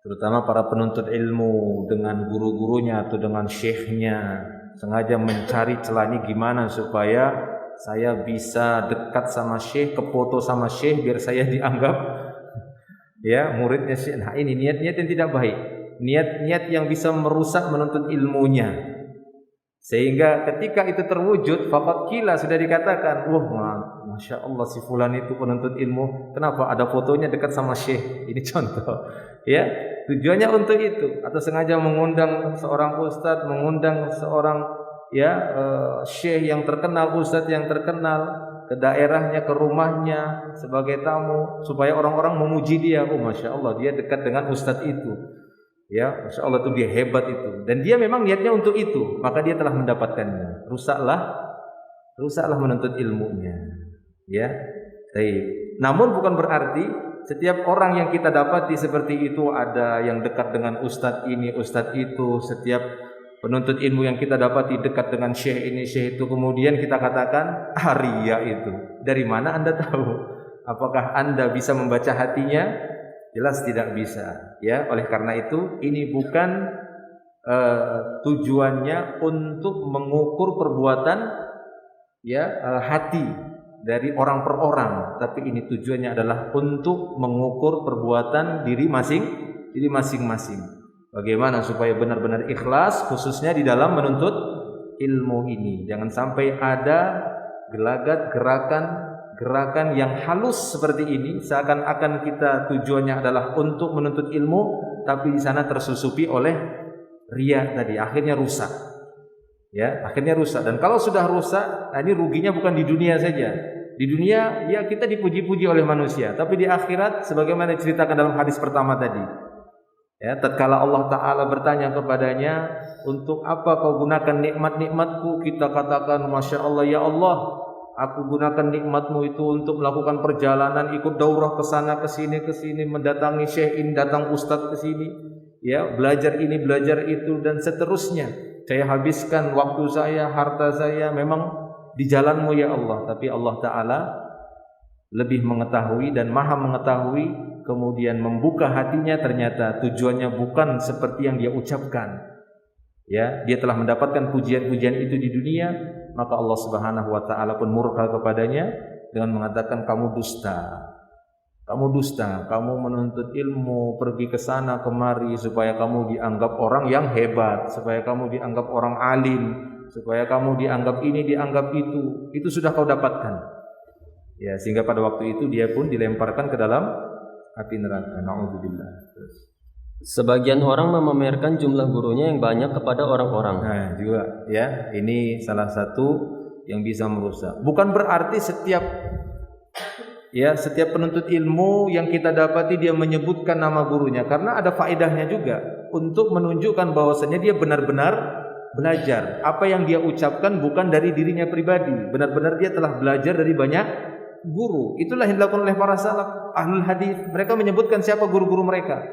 terutama para penuntut ilmu dengan guru-gurunya atau dengan syekhnya, sengaja mencari celahnya gimana supaya saya bisa dekat sama syekh, kefoto sama syekh biar saya dianggap ya muridnya syekh. Nah, ini niat-niat yang tidak baik, niat-niat yang bisa merusak menuntut ilmunya. Sehingga ketika itu terwujud, faqad qila, sudah dikatakan, Masya Allah si fulan itu penuntut ilmu, kenapa ada fotonya dekat sama syekh? Ini contoh, ya, tujuannya untuk itu. Atau sengaja mengundang seorang ustadz, mengundang seorang syekh yang terkenal, ustadz yang terkenal ke daerahnya, ke rumahnya sebagai tamu, supaya orang-orang memuji dia. Masya Allah, dia dekat dengan ustadz itu. Ya, Masya Allah itu dia hebat itu. Dan dia memang niatnya untuk itu, maka dia telah mendapatkannya. Rusaklah menuntut ilmunya. Ya, baik. Namun bukan berarti setiap orang yang kita dapati seperti itu, ada yang dekat dengan ustadz ini, ustadz itu. Setiap penuntut ilmu yang kita dapati dekat dengan syekh ini, syekh itu, kemudian kita katakan riya itu. Dari mana Anda tahu? Apakah Anda bisa membaca hatinya? Jelas tidak bisa, ya. Oleh karena itu, ini bukan tujuannya untuk mengukur perbuatan, ya, hati dari orang per orang, tapi ini tujuannya adalah untuk mengukur perbuatan diri masing-masing. Bagaimana supaya benar-benar ikhlas khususnya di dalam menuntut ilmu ini. Jangan sampai ada gelagat gerakan yang halus seperti ini, seakan-akan kita tujuannya adalah untuk menuntut ilmu, tapi di sana tersusupi oleh riya tadi, akhirnya rusak. Ya, akhirnya rusak. Dan kalau sudah rusak, nah ini ruginya bukan di dunia saja. Di dunia ya kita dipuji-puji oleh manusia, tapi di akhirat sebagaimana diceritakan dalam hadis pertama tadi. Ya, tatkala Allah Ta'ala bertanya kepadanya, untuk apa kau gunakan nikmat-nikmatku? Kita katakan, Masya Allah, ya Allah, aku gunakan nikmatmu itu untuk melakukan perjalanan, ikut daurah ke sana, ke sini, mendatangi syekh ini, datang ustadz ke sini, ya, belajar ini, belajar itu, dan seterusnya. Saya habiskan waktu saya, harta saya, memang di jalanmu ya Allah. Tapi Allah Ta'ala lebih mengetahui dan maha mengetahui, kemudian membuka hatinya, ternyata tujuannya bukan seperti yang dia ucapkan. Ya, dia telah mendapatkan pujian-pujian itu di dunia, maka Allah Subhanahu wa taala pun murka kepadanya dengan mengatakan, kamu dusta. Kamu dusta, kamu menuntut ilmu, pergi ke sana kemari supaya kamu dianggap orang yang hebat, supaya kamu dianggap orang alim, supaya kamu dianggap ini, dianggap itu. Itu sudah kau dapatkan. Ya, sehingga pada waktu itu dia pun dilemparkan ke dalam api neraka. Na'udzubillah. Sebagian orang memamerkan jumlah gurunya yang banyak kepada orang-orang. Nah, juga ya, ini salah satu yang bisa merusak. Bukan berarti setiap penuntut ilmu yang kita dapati dia menyebutkan nama gurunya, karena ada faedahnya juga untuk menunjukkan bahwasanya dia benar-benar belajar. Apa yang dia ucapkan bukan dari dirinya pribadi, benar-benar dia telah belajar dari banyak guru. Itulah yang dilakukan oleh para salaf, ahlul hadis. Mereka menyebutkan siapa guru-guru mereka.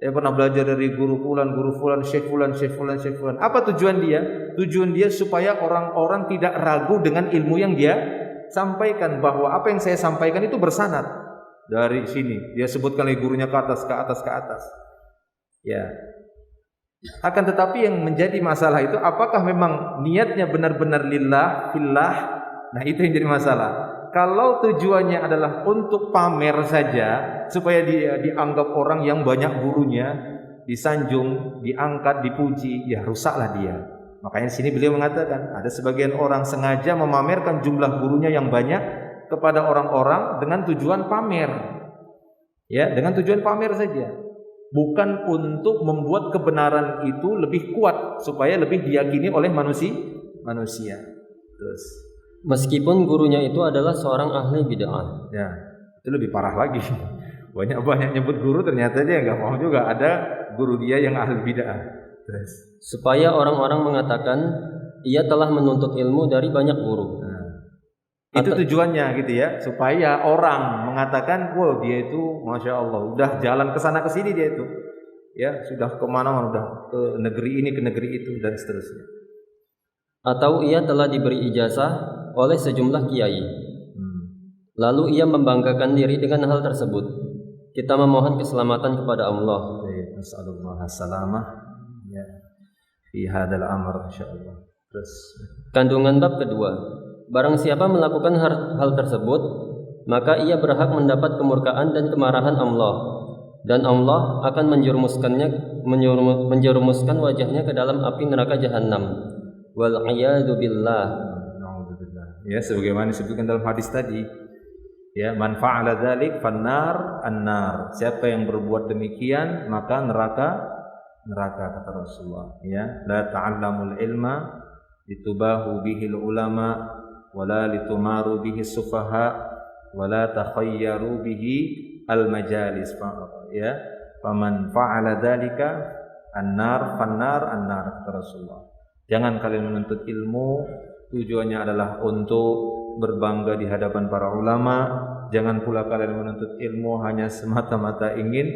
Saya pernah belajar dari guru fulan, syekh fulan. Apa tujuan dia? Tujuan dia supaya orang-orang tidak ragu dengan ilmu yang dia sampaikan, bahwa apa yang saya sampaikan itu bersanad dari sini. Dia sebutkan lagi gurunya ke atas. Ya. Akan tetapi yang menjadi masalah itu, apakah memang niatnya benar-benar lillah, fillah? Nah, itu yang jadi masalah. Kalau tujuannya adalah untuk pamer saja, supaya dia dianggap orang yang banyak gurunya, disanjung, diangkat, dipuji, ya rusaklah dia. Makanya di sini beliau mengatakan, ada sebagian orang sengaja memamerkan jumlah gurunya yang banyak kepada orang-orang dengan tujuan pamer. Ya, dengan tujuan pamer saja. Bukan untuk membuat kebenaran itu lebih kuat supaya lebih diyakini oleh manusia. Terus meskipun gurunya itu adalah seorang ahli bid'ah. Ya, itu lebih parah lagi. Banyak nyebut guru, ternyata dia nggak paham juga ada guru dia yang ahli bid'ah. Terus supaya orang-orang mengatakan ia telah menuntut ilmu dari banyak guru. Nah, itu tujuannya gitu ya, supaya orang mengatakan, wow, dia itu Masya Allah udah jalan ke sana ke sini, dia itu ya sudah kemana-mana, udah ke negeri ini, ke negeri itu, dan seterusnya. Atau ia telah diberi ijazah oleh sejumlah kiai. Lalu ia membanggakan diri dengan hal tersebut. Kita memohon keselamatan kepada Allah. Nas'alullah as-salamah ya fi hadzal amr insyaallah. Terus kandungan bab kedua. Barang siapa melakukan hal tersebut, maka ia berhak mendapat kemurkaan dan kemarahan Allah, dan Allah akan menjerumuskan wajahnya ke dalam api neraka jahanam. Wal a'yadu billah. Ya, sebagaimana disebutkan dalam hadis tadi, ya, man fa'ala dzalik fannar annar. Siapa yang berbuat demikian maka neraka kata Rasulullah. Ya, la ta'allamul ilma litubahu bihil ulama wala litumaru bihi sufaha wala takhayyaru bihi al majalis. Ya, faman fa'ala dzalika annar fannar annar kata Rasulullah. Jangan kalian menuntut ilmu tujuannya adalah untuk berbangga di hadapan para ulama. Jangan pula kalian menuntut ilmu hanya semata-mata ingin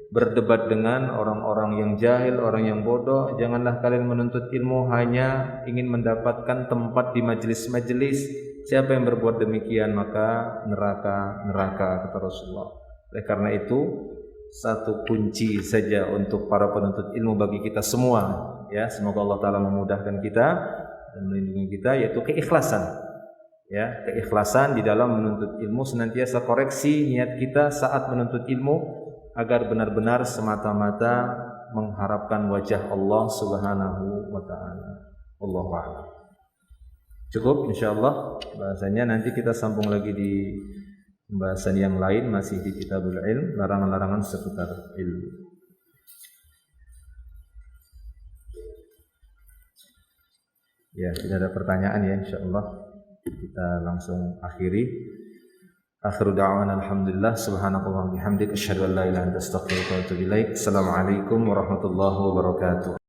berdebat dengan orang-orang yang jahil, orang yang bodoh. Janganlah kalian menuntut ilmu hanya ingin mendapatkan tempat di majelis-majelis. Siapa yang berbuat demikian maka neraka kata Rasulullah. Oleh karena itu, satu kunci saja untuk para penuntut ilmu bagi kita semua, ya, semoga Allah Ta'ala memudahkan kita dan melindungi kita, yaitu keikhlasan. Ya, keikhlasan di dalam menuntut ilmu, senantiasa koreksi niat kita saat menuntut ilmu agar benar-benar semata-mata mengharapkan wajah Allah Subhanahu wa taala. Wallahu a'lam. Cukup insyaallah bahasanya, nanti kita sambung lagi di pembahasan yang lain masih di Kitabul Ilm, larangan-larangan seputar ilmu. Ya, tidak ada pertanyaan ya, insyaallah kita langsung akhiri. Akhiru da'wana alhamdulillah, subhanakallah bihamdik, asyhadu an la ilaha illa anta astaghfiruka wa atubu ilaik. Assalamualaikum warahmatullahi wabarakatuh.